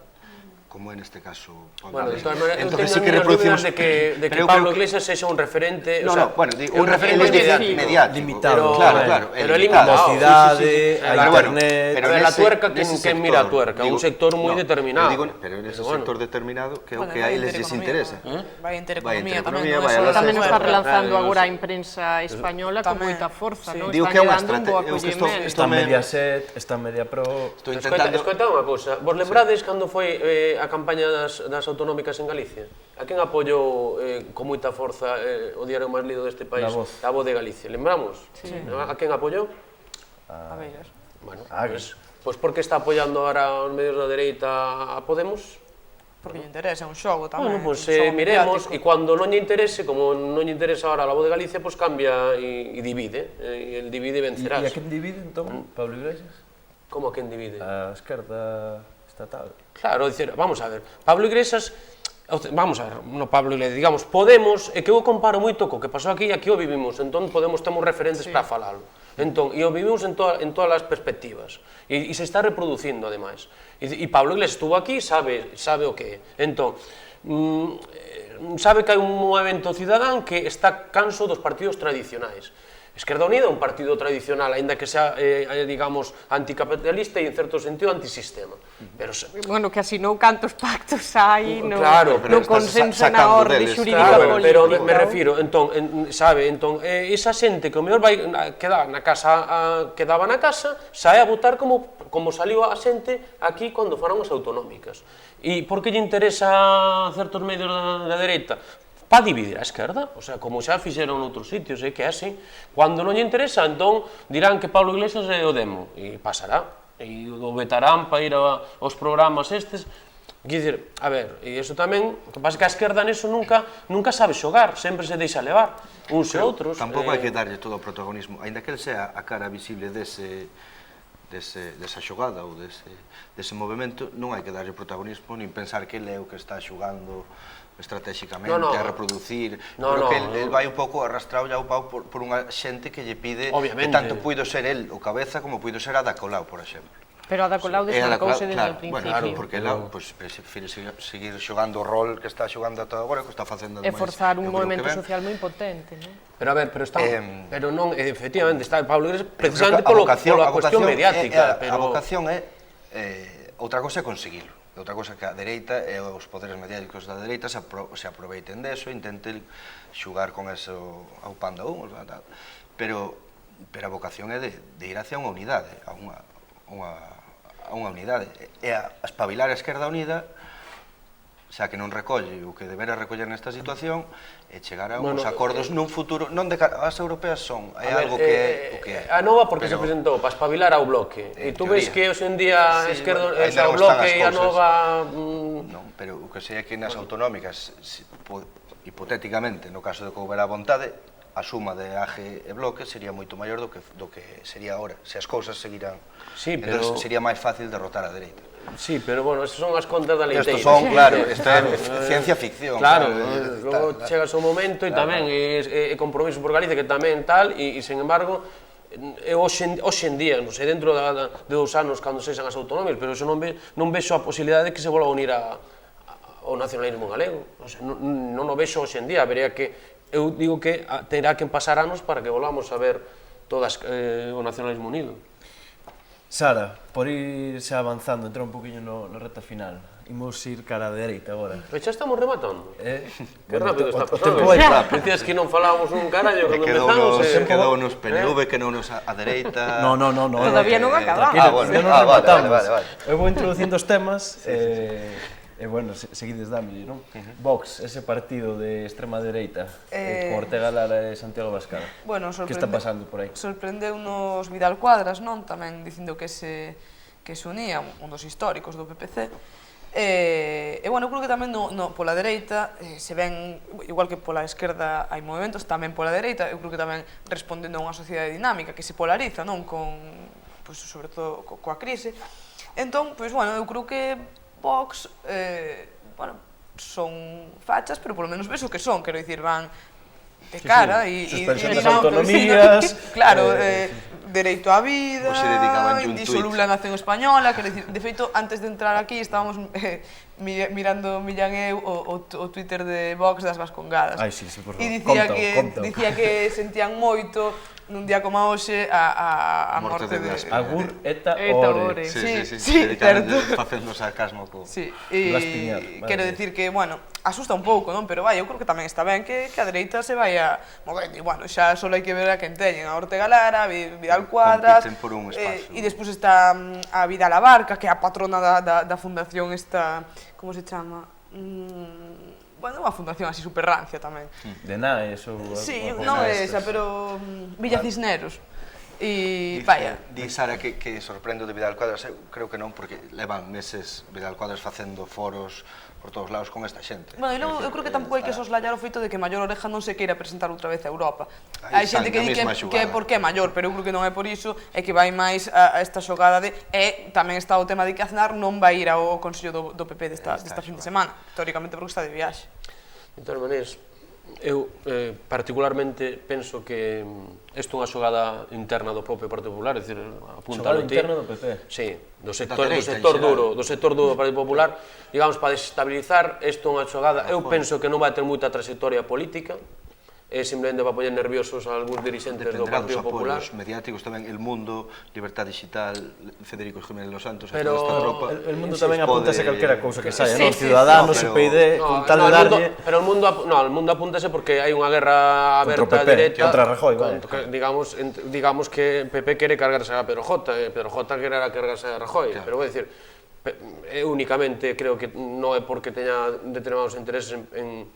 como en este caso Pablo Iglesias. Bueno, de todas maneras, non teño dúbidas de que Pablo Iglesias sexa un referente... un referente mediático. Limitado. Claro, pero é limitado. A cidade, a internet... Pero a tuerca, quen mira a tuerca? Un sector moi determinado. Pero nese sector determinado, que é o que a eles les interesa. Vai a Intereconomía tamén. Tamén está relanzando agora a imprensa española con moita forza, non? Digo que é unha estrategia. Está Mediaset, está Mediapro... Escoita unha cousa, vos lembrades cando foi a campaña das autonómicas en Galicia? A quen apoiou con moita forza o diario máis lido deste país? A Voz de Galicia, lembramos? A quen apoiou? A ver. Bueno, pois por que está apoiando ahora os medios da dereita a Podemos? Porque lle interesa, é un xogo tamén. Bueno, pois miremos, e cando non lle interese, como non lle interesa ahora a Voz de Galicia, pois cambia e divide, e el divide vencerás. E a quen divide, entón, Pablo Iglesias? Como a quen divide? A esquerda estatal. Claro, vamos a ver, Pablo Iglesias, Pablo Iglesias, digamos, Podemos, é que eu comparo moito co que pasou aquí e aquí o vivimos, entón Podemos temos referentes para falalo. Entón, e o vivimos en todas as perspectivas, e se está reproducindo, ademais. E Pablo Iglesias estuvo aquí, sabe o que é. Entón, sabe que hai un movimento cidadán que está canso dos partidos tradicionais. Esquerda Unida é un partido tradicional, aínda que sea, digamos, anticapitalista e en certo sentido antisistema. Bueno, que asinou cantos pactos hai no consenso na orde Claro, xurídica política. pero me refiro, entón, esa xente que o mellor vai quedar na casa, quedaba na casa, sae a votar como saliu a xente aquí cando foron as autonómicas. E por que lle interesa a certos medios da dereita? Para dividir a esquerda, o sea, como xa fixeron noutros sitios, que é así. Cando non lle interesa, entón dirán que Pablo Iglesias é o demo, e pasará, e o vetarán para ir aos programas estes. Quer dizer, a ver, e iso tamén, o que pasa é que a esquerda niso nunca sabe xogar, sempre se deixa levar, uns e outros. Tampouco hai que darlle todo o protagonismo, aínda que el sea a cara visible desa xogada ou dese movimento, non hai que darlle protagonismo, nin pensar que ele é o que está xogando estratégicamente, a reproducir. Creo que el vai un pouco arrastrado ya o pau por unha xente que lle pide que tanto puido ser el o cabeza como puido ser Ada Colau, por exemplo. Pero Ada Colau desmarcouse desde o principio. Claro, porque ela prefire seguir xogando o rol que está xogando ata agora, que está facendo e forzar un movimento social moi potente, non? Pero a ver, pero non, efectivamente, está Pablo Iglesias precisamente pola cuestión mediática. A vocación é outra cosa é conseguilo. Outra cosa que a dereita e os poderes mediáticos da dereita se aproveiten deso e intenten xugar con eso ao pan da un, pero a vocación é de ir hacia unha unidade, a unha unidade, e a espabilar a Esquerda Unida, xa que non recolle o que debera recoller nesta situación, e chegar a uns acordos nun futuro, non de cara, as europeas son, é algo que é. A Nova porque se presentou para espabilar ao Bloque, e tú ves que hoxe en día o Bloque e a Nova... Non, pero o que sei é que nas autonómicas, hipotéticamente, no caso de que houbera vontade, a suma de AG e Bloque sería moito maior do que sería agora, se as cousas seguirán. Entón sería máis fácil derrotar a dereita. Sí, pero bueno, estas son as contas da leiteira. Estos son, claro, isto é ciencia ficción. Claro, logo chegas ao momento e tamén é compromiso por Galicia que tamén tal, e sen embargo, hoxe en día, non sei, dentro de 2 anos cando sexan as autonómicas, pero non vexo a posibilidade de que se volva a unir ao nacionalismo galego. Non o vexo hoxe en día, vería que, eu digo que terá que pasar anos para que volvamos a ver todas o nacionalismo unido. Sara, por irse avanzando, entrar un poquinho na reta final, imos ir cara a dereita agora. Pero xa estamos rematando. Que rápido está pasando. O tempo vai rápido. Decías que non falábamos un carallo cando empezamos. Quedou nos PNV, quedou nos a dereita... No. Todavía non acabamos. Vale. Eu vou introducindo os temas, e bueno, seguides dámoslle, non? Vox, ese partido de extrema dereita, con Ortega Lara e Santiago Abascal. Bueno, que está pasando por aí? Sorprendeu-nos Vidal Cuadras, non? Tamén dicindo que se unía, un dos históricos do PPC. E bueno, eu creo que tamén pola dereita se ven, igual que pola esquerda hai movimentos, tamén pola dereita, eu creo que tamén respondendo a unha sociedade dinámica que se polariza, non? Sobre todo coa crise. Entón, pois, bueno, eu creo que Vox, son fachas, pero polo menos ves o que son, quero dicir, van de cara e suspensión das autonomías, claro, dereito á vida, indisoluble a nación española, quero dicir, de feito, antes de entrar aquí estábamos mirando Millán e eu o Twitter de Vox das Vascongadas. Ai, sí, por favor. E dicía que sentían moito nun día como hoxe a morte de Agur eta ore. Sí, certo. Facendo sarcasmo co Laspiñar. Quero dicir que, bueno, asusta un pouco, non? Pero vai, eu creo que tamén está ben que a dereita se vai a mover. E, bueno, xa só hai que ver a quen teñen, a Ortega Lara, a Vidal Cuadras, e despois está a Vidal Abarca, que é a patrona da fundación esta, como se chama? Bueno, unha fundación así super rancia tamén. De Naes ou... Sí, non é esa, pero Villa Cisneros. E, vaya... Di Sara que sorprende de Vidal Cuadras, eu creo que non, porque levan meses Vidal Cuadras facendo foros por todos lados con esta xente. Bueno, e logo, eu creo que tampouco hai que soslayar o feito de que Maior Oreja non se queira presentar outra vez a Europa. Hai xente que di que é porque é maior, pero eu creo que non é por iso, é que vai máis a esta xogada de... E tamén está o tema de que Aznar non vai ir ao Consello do PP desta fin de semana, teóricamente porque está de viaxe. De todas maneiras, eu particularmente penso que isto é unha xogada interna do propio Partido Popular, é dicir, xogada interna do PP? Sí, do sector duro do Partido Popular, digamos, para desestabilizar, isto é unha xogada, eu penso que non vai ter moita trayectoria política, é simplemente para poñer nerviosos a algúns dirixentes do Partido Popular. Dependerá dos apoios mediáticos tamén, El Mundo, Libertad Digital, Federico Jiménez Los Santos, pero toda esta tropa. El Mundo tamén apúntase calquera cousa que saia, non? Ciudadanos, PID, con tal de darlle... Pero el Mundo apúntase porque hai unha guerra aberta directa contra Rajoy, vale. Digamos que PP quere cargarse a Pedro J, Pedro J quere cargarse a Rajoy, pero vou dicir, únicamente creo que non é porque teña determinados intereses en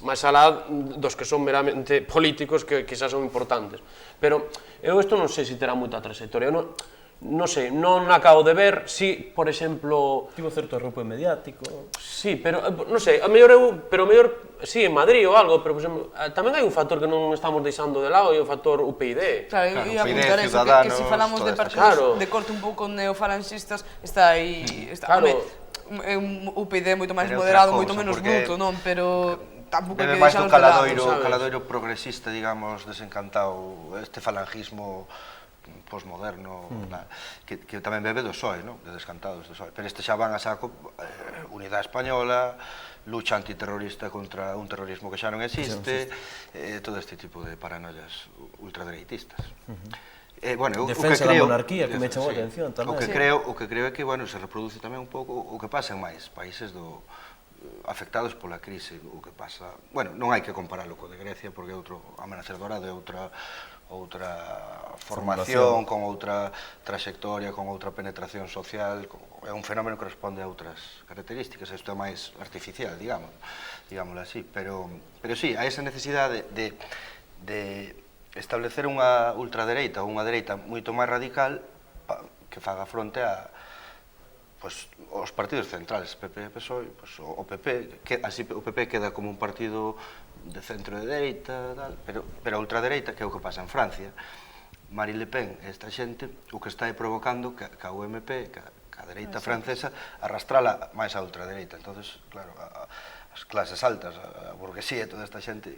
máis alá dos que son meramente políticos que quizás son importantes. Pero eu isto non sei se terá moita trayectoria, non sei, non acabo de ver si, por exemplo... Tivo certo arropo mediático... Sí, pero, non sei, a mellor sí, en Madrid ou algo, pero, por exemplo, tamén hai un factor que non estamos deixando de lado, e o factor UPyD. Claro, e apuntar eso, que se falamos de partidos de corte un pouco neofalanxistas, está aí... É un UPyD moito máis moderado, moito menos bruto, non? Pero... Bebe máis do caladoiro progresista, digamos, desencantado, este falangismo posmoderno, que tamén bebe do PSOE, de descantados do PSOE. Pero este xa van a saco, Unidade Española, lucha antiterrorista contra un terrorismo que xa non existe, todo este tipo de paranoias ultradereitistas. Defensa da monarquía, que me chamou a atención tamén. O que creo é que se reproduce tamén un pouco o que pasa en máis países afectados pola crise, o que pasa... Bueno, non hai que compararlo co de Grecia, porque é outro Amanecer Dorado, é outra formación, con outra trayectoria, con outra penetración social, é un fenómeno que responde a outras características, isto é máis artificial, digámoslo así, pero sí, hai esa necesidade de establecer unha ultradereita ou unha dereita moito máis radical que faga fronte a os partidos centrales, PP e PSOE, o PP queda como un partido de centro de dereita, pero a ultradereita, que é o que pasa en Francia, Marine Le Pen, esta xente, o que está provocando que a UMP, que a dereita francesa, arrastrala máis a ultradereita. Entonces, claro, as clases altas, a burguesía, toda esta xente,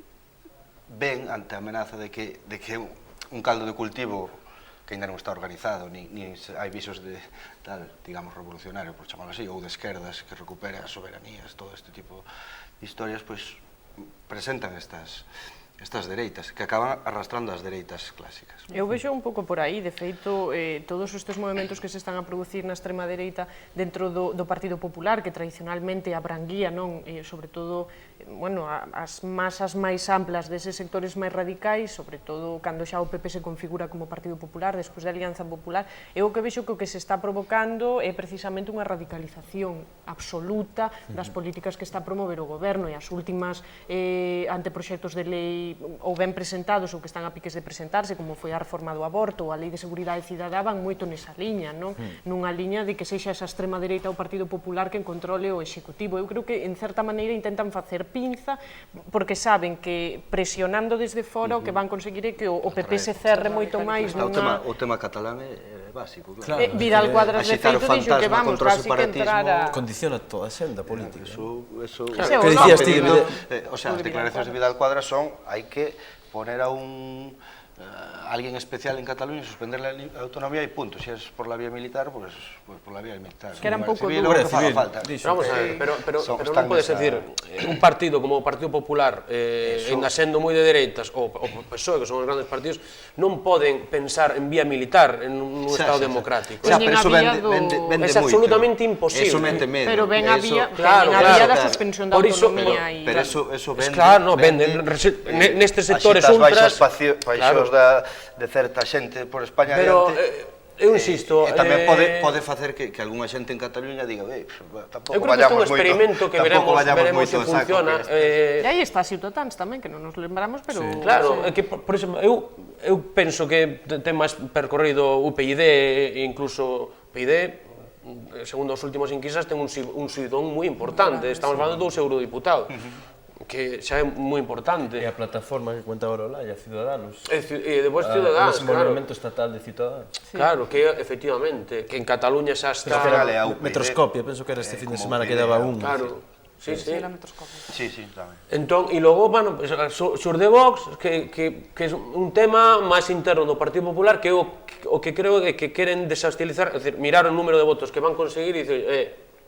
ven ante a amenaza de que un caldo de cultivo que ainda non está organizado, ni hai visos de tal, digamos, revolucionario, por chamarlo así, ou de esquerdas que recupere as soberanías, todo este tipo de historias, pois presentan estas dereitas, que acaban arrastrando as dereitas clásicas. Eu vexo un pouco por aí, de feito, todos estes movimentos que se están a producir na extrema dereita dentro do Partido Popular, que tradicionalmente abranguía, sobre todo, as masas máis amplas deses sectores máis radicais, sobre todo cando xa o PP se configura como Partido Popular, despois da Alianza Popular, eu o que vexo que o que se está provocando é precisamente unha radicalización absoluta das políticas que está a promover o goberno, e as últimas anteproxectos de lei ou ben presentados ou que están a piques de presentarse, como foi a reforma do aborto ou a Lei de Seguridade Cidadá, van moito nesa liña, nunha liña de que sexa esa extrema dereita o Partido Popular que controle o Executivo. Eu creo que, en certa maneira, intentan facer pinza, porque saben que presionando desde fora o que van conseguir é que o PP se cerre moito máis nunha... O tema catalán é básico, claro. Vidal Quadras, de feito, dixo que vamos, casi que entrar a... Condiciona toda a xenda política. Que dicías ti? O sea, as declaracións de Vidal Quadras son, hai que poner a alguien especial en Cataluña, suspenderle a autonomía e punto. Si es por la vía militar, pues por la vía militar. Que era un pouco duro. Pero vamos a ver, pero non podes decir, un partido como o Partido Popular, ainda sendo moi de dereitas, ou PSOE, que son os grandes partidos, non poden pensar en vía militar en un Estado democrático. Pero eso vende moito. É absolutamente imposible. Eso vende medo. Pero ven a vía da suspensión da autonomía. Pero eso vende. Claro, vende. Nestes sectores ultras... Paixos de certa xente por España pero eu insisto, tamén pode facer que algunha xente en Cataluña diga, tampouco vayamos moito, que veremos se funciona. E aí está Ciutadans tamén, que non nos lembramos, pero... Claro, que, por exemplo, eu penso que ten máis percorrido UPyD e incluso PyD, segundo as últimas enquisas, ten un subidón moi importante, estamos falando dos eurodiputados. Que xa é moi importante. E a plataforma que cuenta agora Olaya, Ciudadanos. E depois Ciudadanos, claro. O movimento estatal de Ciudadanos. Claro, que efectivamente, que en Cataluña xa está... Metroscopia, penso que era este fin de semana que daba un. Claro. Sí, era Metroscopia. Sí, tamén. Entón, e logo, xurde Vox, que é un tema máis interno do Partido Popular, que o que creo é que queren desastilizar, é dicir, mirar o número de votos que van conseguir e dicir,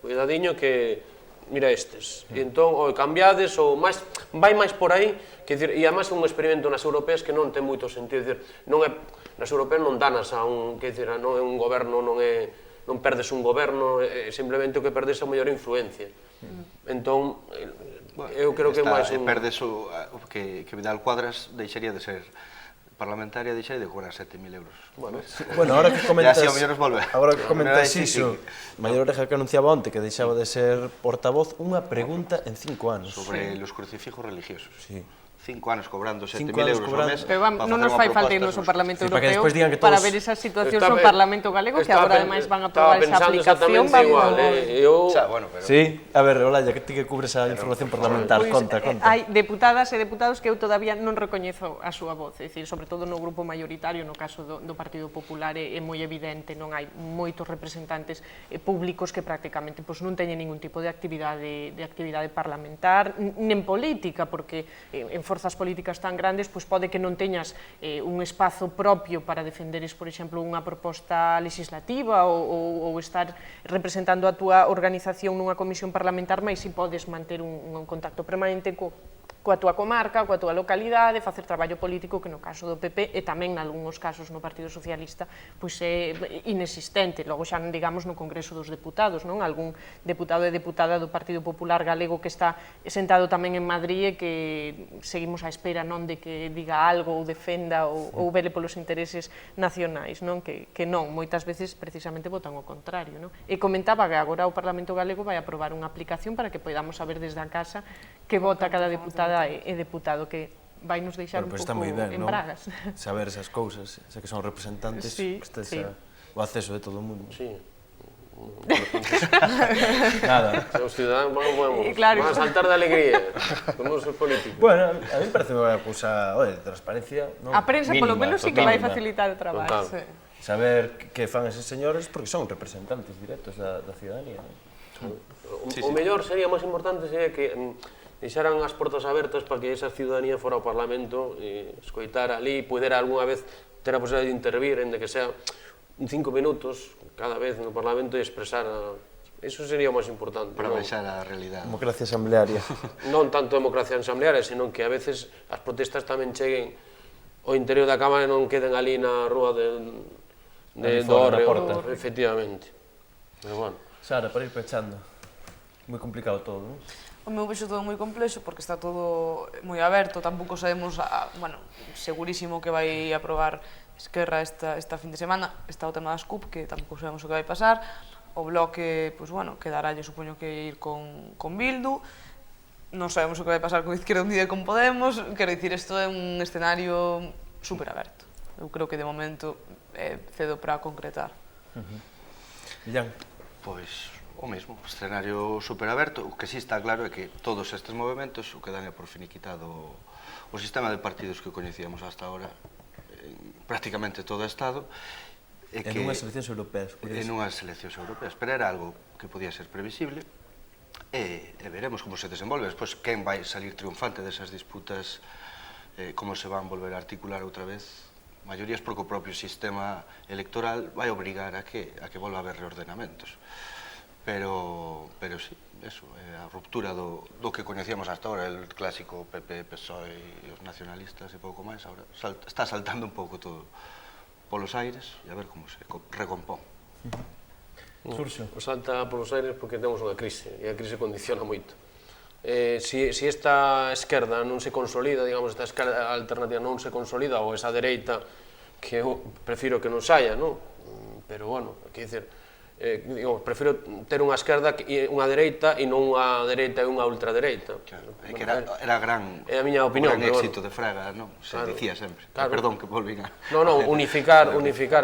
cuidadiño que mira estes. E entón, ou cambiades, ou vai máis por aí, e además é un experimento nas europeas que non ten moito sentido, nas europeas non danas a un, non é un goberno, non perdes un goberno, simplemente o que perdes é a mellor influencia. Entón, eu creo que é máis un... Perdes o que Vidal Cuadras deixaría de ser parlamentaria, deixaría de cobrar 7.000 euros. Bueno, ahora que comentas iso, Maior Oreja que anunciaba onte que deixaba de ser portavoz, unha pregunta en 5 anos. Sobre los crucifijos religiosos. Sí. 5 anos cobrando 7.000 euros ao mes. Pero non nos fai falta irnos ao Parlamento Europeo para ver esas situacións no Parlamento Galego, que agora ademais van a aprobar esa aplicación. Sí, a ver, Olalla, que ti que cubres a información parlamentar, conta. Hai deputadas e deputados que eu todavía non recoñezo a súa voz, é dicir, sobre todo no grupo maioritario, no caso do Partido Popular, é moi evidente, non hai moitos representantes públicos que prácticamente non teñen ningún tipo de actividade parlamentar, nen política, porque en forzas políticas tan grandes, pode que non teñas un espazo propio para defenderes, por exemplo, unha proposta legislativa ou estar representando a túa organización nunha comisión parlamentar, mas si podes manter un contacto permanente coa túa comarca, coa túa localidade, facer traballo político que no caso do PP e tamén nalgúns casos no Partido Socialista é inexistente. Logo xa non digamos no Congreso dos Deputados, non? Algún deputado e deputada do Partido Popular Galego que está sentado tamén en Madrid e que seguimos á espera non de que diga algo ou defenda ou vele polos intereses nacionais, non? Que non, moitas veces precisamente votan o contrario, non? E comentaba que agora o Parlamento Galego vai aprobar unha aplicación para que podamos saber desde a casa que vota cada deputada e deputado, que vai nos deixar un pouco en bragas. Saber esas cousas, xa que son representantes, o acceso de todo o mundo. Sí. Nada. Os ciudadanos van a saltar de alegría, como os políticos. Bueno, a mí me parece unha cousa, de transparencia mínima. A prensa, polo menos, sí que vai facilitar o traballo. Saber que fan eses señores, porque son representantes directos da ciudadanía. O mellor sería, máis importante, sería que deixaran as portas abertas para que esa ciudadanía fora ao Parlamento e escoitar ali, pudera algunha vez ter a posibilidade de intervir, en de que sea 5 minutos cada vez no Parlamento e expresar eso sería o máis importante. Para baixar a realidade. Democracia asamblearia. Non tanto democracia asamblearia, senón que a veces as protestas tamén cheguen ao interior da Cámara e non queden ali na rúa do Hórreo, efectivamente. Pero bueno. Sara, para ir pechando, moi complicado todo, non? O meu vexo todo moi complexo porque está todo moi aberto, tampouco sabemos, segurísimo que vai aprobar Esquerra esta fin de semana, está o tema das CUP, que tampouco sabemos o que vai pasar, o Bloque, quedarálle, supoño que ir con Bildu, non sabemos o que vai pasar con Izquierda Unida e con Podemos, quero dicir, isto é un escenario super aberto, eu creo que de momento cedo para concretar. Millán? Pois o mesmo, escenario superaberto. O que sí está claro é que todos estes movimentos o que dan é por finiquitado o sistema de partidos que coñecíamos hasta ahora prácticamente todo o Estado en unhas eleccións europeas. En unhas eleccións europeas, pero era algo que podía ser previsible e veremos como se desenvolve. Despois, quen vai salir triunfante desas disputas, como se van volver a articular outra vez maiorías, porque o propio sistema electoral vai obrigar a que volva a haber reordenamentos. Pero sí, eso, a ruptura do que coñecíamos hasta ahora, el clásico PP, PSOE e os nacionalistas e pouco máis, agora está saltando un pouco todo polos aires e a ver como se recompón. Xurxo. Salta polos aires porque temos unha crise e a crise condiciona moito. Si esta esquerda non se consolida, digamos, esta esquerda alternativa non se consolida, ou esa dereita, que eu prefiro que non saia, non? Pero, bueno, quer dizer, prefiro ter unha esquerda e unha dereita e non unha dereita e unha ultradereita. É que era a miña opinión, o gran éxito de Fraga, non? Se dicía sempre. Perdón, que volvín a... Non, unificar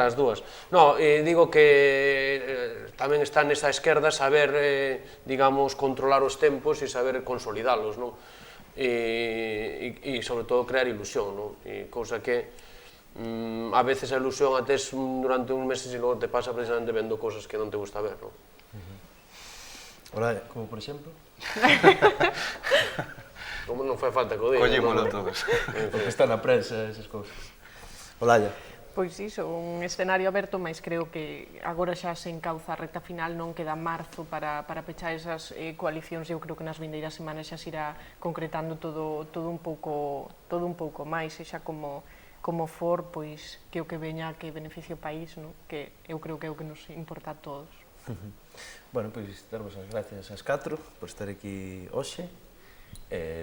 as dúas. Non, digo que tamén está nesa esquerda saber, digamos, controlar os tempos e saber consolidalos, non? E, sobre todo, crear ilusión, non? Cousa que a veces a ilusión a tes durante uns meses e logo te pasa precisamente vendo cosas que non te gusta ver, non? Olalla, como por exemplo? Como non fai falta que o diga, collémolo todos. Porque está na prensa esas cousas. Olalla. Pois iso, un escenario aberto, mas creo que agora xa se encauza a recta final, non queda marzo para pechar esas coalicións. Eu creo que nas vindeiras semanas xa se irá concretando todo un pouco máis, e xa como for, pois que o que veña que beneficie o país, que eu creo que é o que nos importa a todos. Bueno, pois darvos as gracias ás 4 por estar aquí hoxe.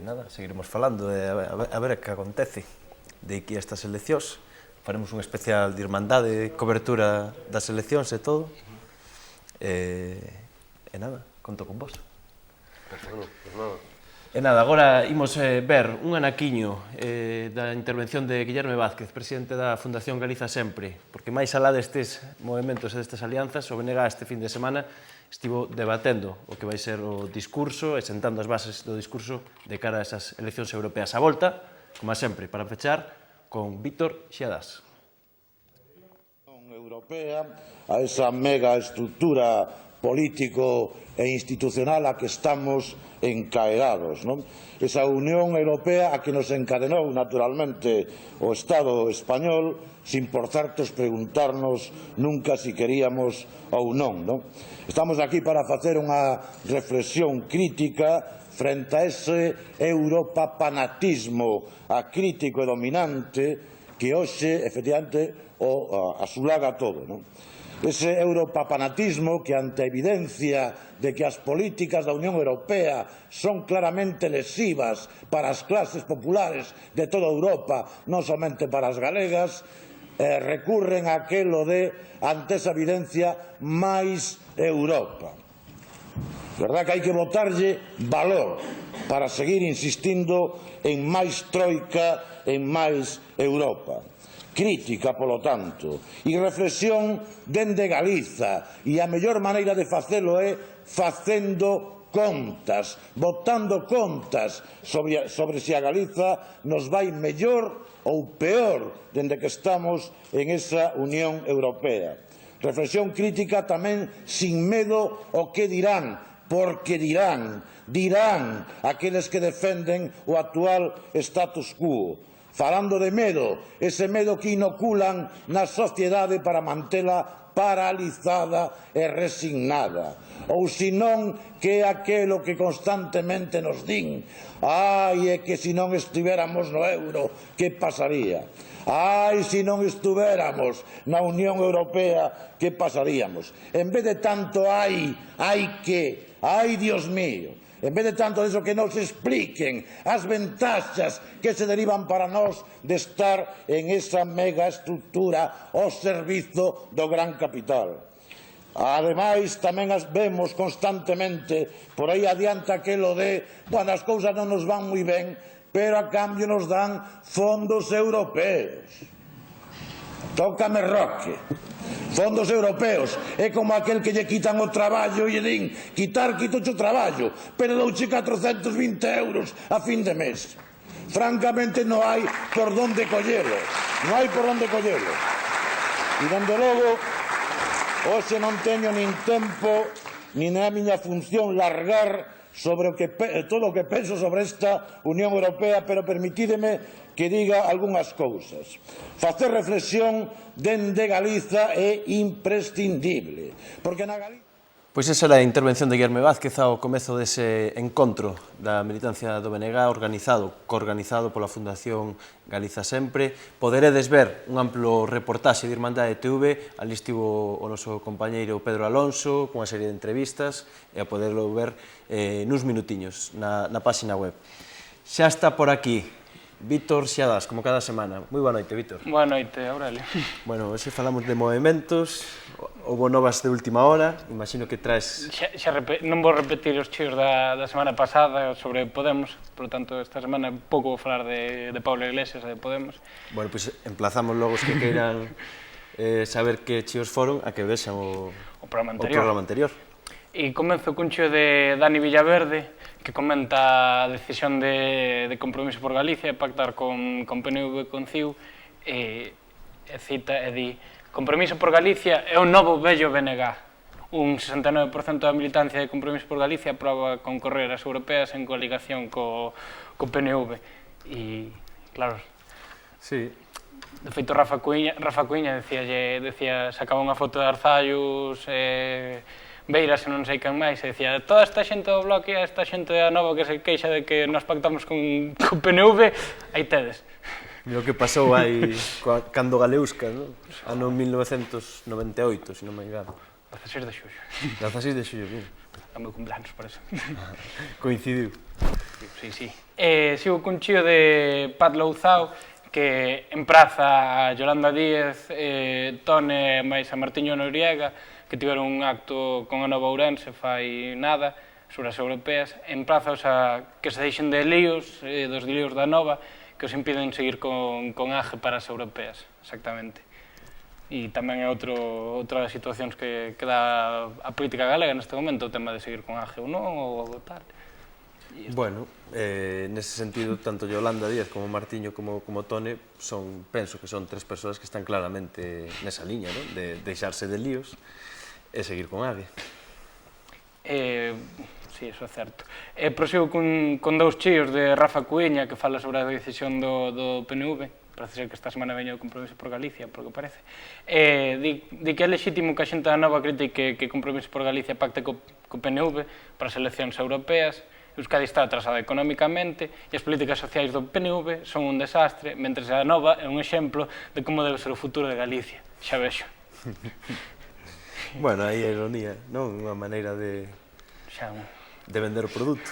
Nada, seguiremos falando a ver que acontece de aquí a estas eleccións. Faremos un especial de irmandade, de cobertura das eleccións e todo. E nada, conto con vos. Perfecto, pues nada. E nada, agora imos ver un anaquiño da intervención de Guillerme Vázquez, presidente da Fundación Galiza Sempre, porque máis alá destes movimentos e destas alianzas, o BNG este fin de semana estivo debatendo o que vai ser o discurso e sentando as bases do discurso de cara a esas eleccións europeas. A volta, como sempre, para fechar, con Víctor Xiadás. Europea, a esa mega estructura político e institucional a que estamos encadeados, non? Esa Unión Europea a que nos encadenou naturalmente o Estado español sin por certos preguntarnos nunca si queríamos ou non, non? Estamos aquí para facer unha reflexión crítica frente a ese europapanatismo acrítico e dominante que hoxe, efectivamente, o asulaga todo, non? Ese europapanatismo que, ante a evidencia de que as políticas da Unión Europea son claramente lesivas para as clases populares de toda Europa, non somente para as galegas, recurren a aquelo de, ante esa evidencia, máis Europa. Verdad que hai que botarlle valor para seguir insistindo en máis troika, en máis Europa. Crítica, polo tanto, e reflexión dende Galiza, e a mellor maneira de facelo é facendo contas, botando contas sobre se a Galiza nos vai mellor ou peor dende que estamos en esa Unión Europea. Reflexión crítica tamén sin medo ao que dirán, porque dirán aqueles que defenden o actual status quo, falando de medo, ese medo que inoculan na sociedade para mantela paralizada e resignada, ou senón que é aquelo que constantemente nos din: ai, é que se non estivéramos no euro, que pasaría? Ai, se non estuveramos na Unión Europea, que pasaríamos? En vez de tanto ai Dios mío, en vez de tanto de eso, que nos expliquen as ventaxas que se derivan para nós de estar en esa mega estructura ao servizo do gran capital. Ademais, tamén as vemos constantemente por aí adiante aquelo de, bueno, as cousas non nos van moi ben, pero a cambio nos dan fondos europeos. Tócame roque. Fondos europeos é como aquel que lle quitan o traballo e lle din: quitoche o traballo, pero douche 420 euros a fin de mes. Francamente non hai por onde collelo. E dende logo, hoxe non teño nin tempo, nin é a miña función largar sobre todo o que penso sobre esta Unión Europea, pero permitídeme que diga algunhas cousas. Facer reflexión dende Galiza é imprescindible, porque na Galiza... Pois esa era a intervención de Guillerme Vázquez ao comezo dese encontro da militancia do BNG coorganizado pola Fundación Galiza Sempre. Poderedes ver un amplo reportaxe de Irmandade TV, ali estivo o noso compañeiro Pedro Alonso cunha serie de entrevistas, e a poderlo ver nuns minutiños na páxina web. Xa está por aquí Víctor Xiadás, como cada semana. Moi boa noite, Víctor. Boa noite, Aurelio. Bueno, hoxe falamos de movimentos, houve novas de última hora, imagino que traes... Non vou repetir os chios da semana pasada sobre Podemos, por tanto, esta semana pouco vou falar de Pablo Iglesias e de Podemos. Bueno, pois emplazamos logo os que queiran saber que chios foron a que vexan o programa anterior. E comenzo cun chio de Dani Villaverde, que comenta a decisión de Compromiso por Galicia, pactar con PNV e con CIU, e cita e di: Compromiso por Galicia é un novo vello BNG. Un 69% da militancia de Compromiso por Galicia aproba concorrer ás europeas en coligación co PNV. E, claro... Sí, De feito, Rafa Cuíña decía, sacaba unha foto de Arzallos, Beiras e non sei quen máis, e decía, toda esta xente do bloque, esta xente da Nova que se queixa de que nos pactamos con PNV, aí tedes. O que pasou aí cando Galeusca, ano 1998, se non me engano. 16 de xullo. 16 de xullo, bien. É o meu cumpleaños, por eso. Coincidiu. Sí. Sigo cun chío de Pat Louzao, que empraza a Yolanda Díaz, Tone máis a Martiño Noriega, que tiveron un acto con a Nova Ourense fai nada, sobre as europeas, emprazaos a que se deixen de líos, dos líos da Nova, que os impiden seguir con AGE para as europeas, exactamente. E tamén é outra das situacións que dá a política galega neste momento, o tema de seguir con AGE ou non, ou tal. Bueno, nese sentido, tanto Yolanda Díaz como Martiño como Tone penso que son tres persoas que están claramente nesa liña, non? De deixarse de líos e seguir con AGE. Sí, eso é certo. Prosigo con dous chíos de Rafa Cuíña que fala sobre a decisión do PNV, parece ser que esta semana veña o Compromiso por Galicia, por que parece. Di que é lexítimo que a xente da Nova critique que Compromiso por Galicia pacte co PNV para as eleccións europeas. Euskadi está atrasada económicamente e as políticas sociais do PNV son un desastre, mentres a Nova é un exemplo de como debe ser o futuro de Galicia. Xa vexo. Bueno, aí é ironía, non? Unha maneira de vender o produto.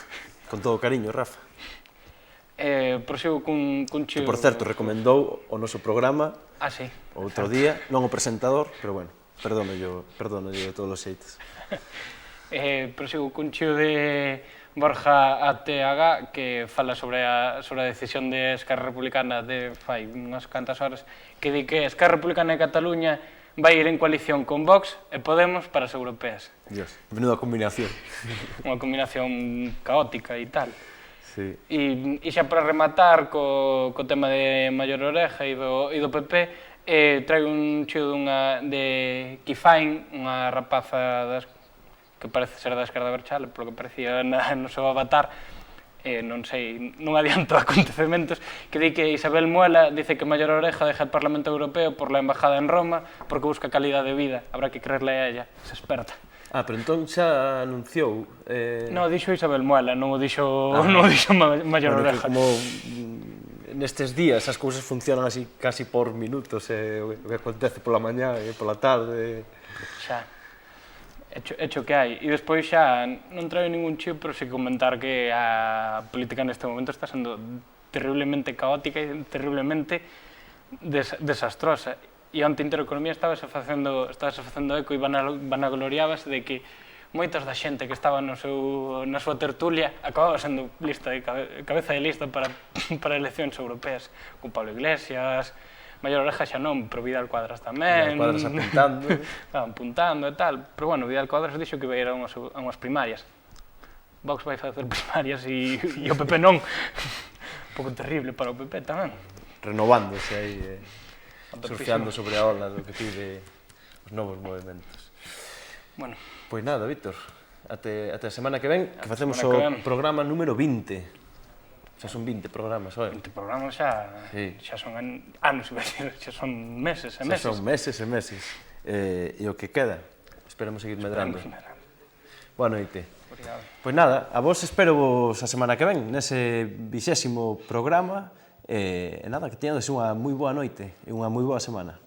Con todo o cariño, Rafa. Prosigo cun chío... Que, por certo, recomendou o noso programa outro día, non o presentador, pero bueno, perdónollo de todos os xeitos. Prosigo cun chío de Borja ATH, que fala sobre a decisión de Esquerra Republicana de fai unhas cantas horas, que di que Esquerra Republicana de Cataluña vai ir en coalición con Vox e Podemos para as europeas. Dios, menuda combinación. Unha combinación caótica e tal. Sí. E xa para rematar co tema de Maior Oreja e do PP, traigo un chío de Kifain, unha rapaza que parece ser da Esquerda Berchale, polo que parecía no seu avatar, non sei, non adianto acontecementos, que di que Isabel Muela dice que Maior Oreja deja el Parlamento Europeo por la embajada en Roma porque busca calidad de vida. Habrá que creerle a ella, es experta. Pero entón xa anunciou... Non, dixo Isabel Muela, non o dixo Maior Oreja. Como nestes días as cousas funcionan así casi por minutos, o que acontece pola mañá e pola tarde... Xa. Hecho que hai. E despois xa non traio ningún chío, pero sí comentar que a política neste momento está sendo terriblemente caótica e terriblemente desastrosa. E onte Intereconomía estabase facendo eco e vanagloriábase de que moitas da xente que estaba na súa tertulia acababa sendo cabeza de lista para eleccións europeas, con Pablo Iglesias, Maior Oreja xa non, pero Vidal Cuadras tamén. Vidal Cuadras apuntando. Apuntando e tal. Pero bueno, Vidal Cuadras dixo que vai ir a unhas primarias. Vox vai facer primarias e o PP non. Un pouco terrible para o PP tamén. Renovándose aí, surfeando sobre a ola do que pide os novos movimentos. Bueno. Pois nada, Víctor, até a semana que ven, que facemos o programa número 20. Xa son 20 programas, oi? 20 programas xa son anos, xa son meses e meses. Xa son meses e meses. E o que queda, esperemos seguir medrando. Boa noite. Pois nada, a vos espero vos a semana que ven, nese 20º programa. E nada, que teñades unha moi boa noite e unha moi boa semana.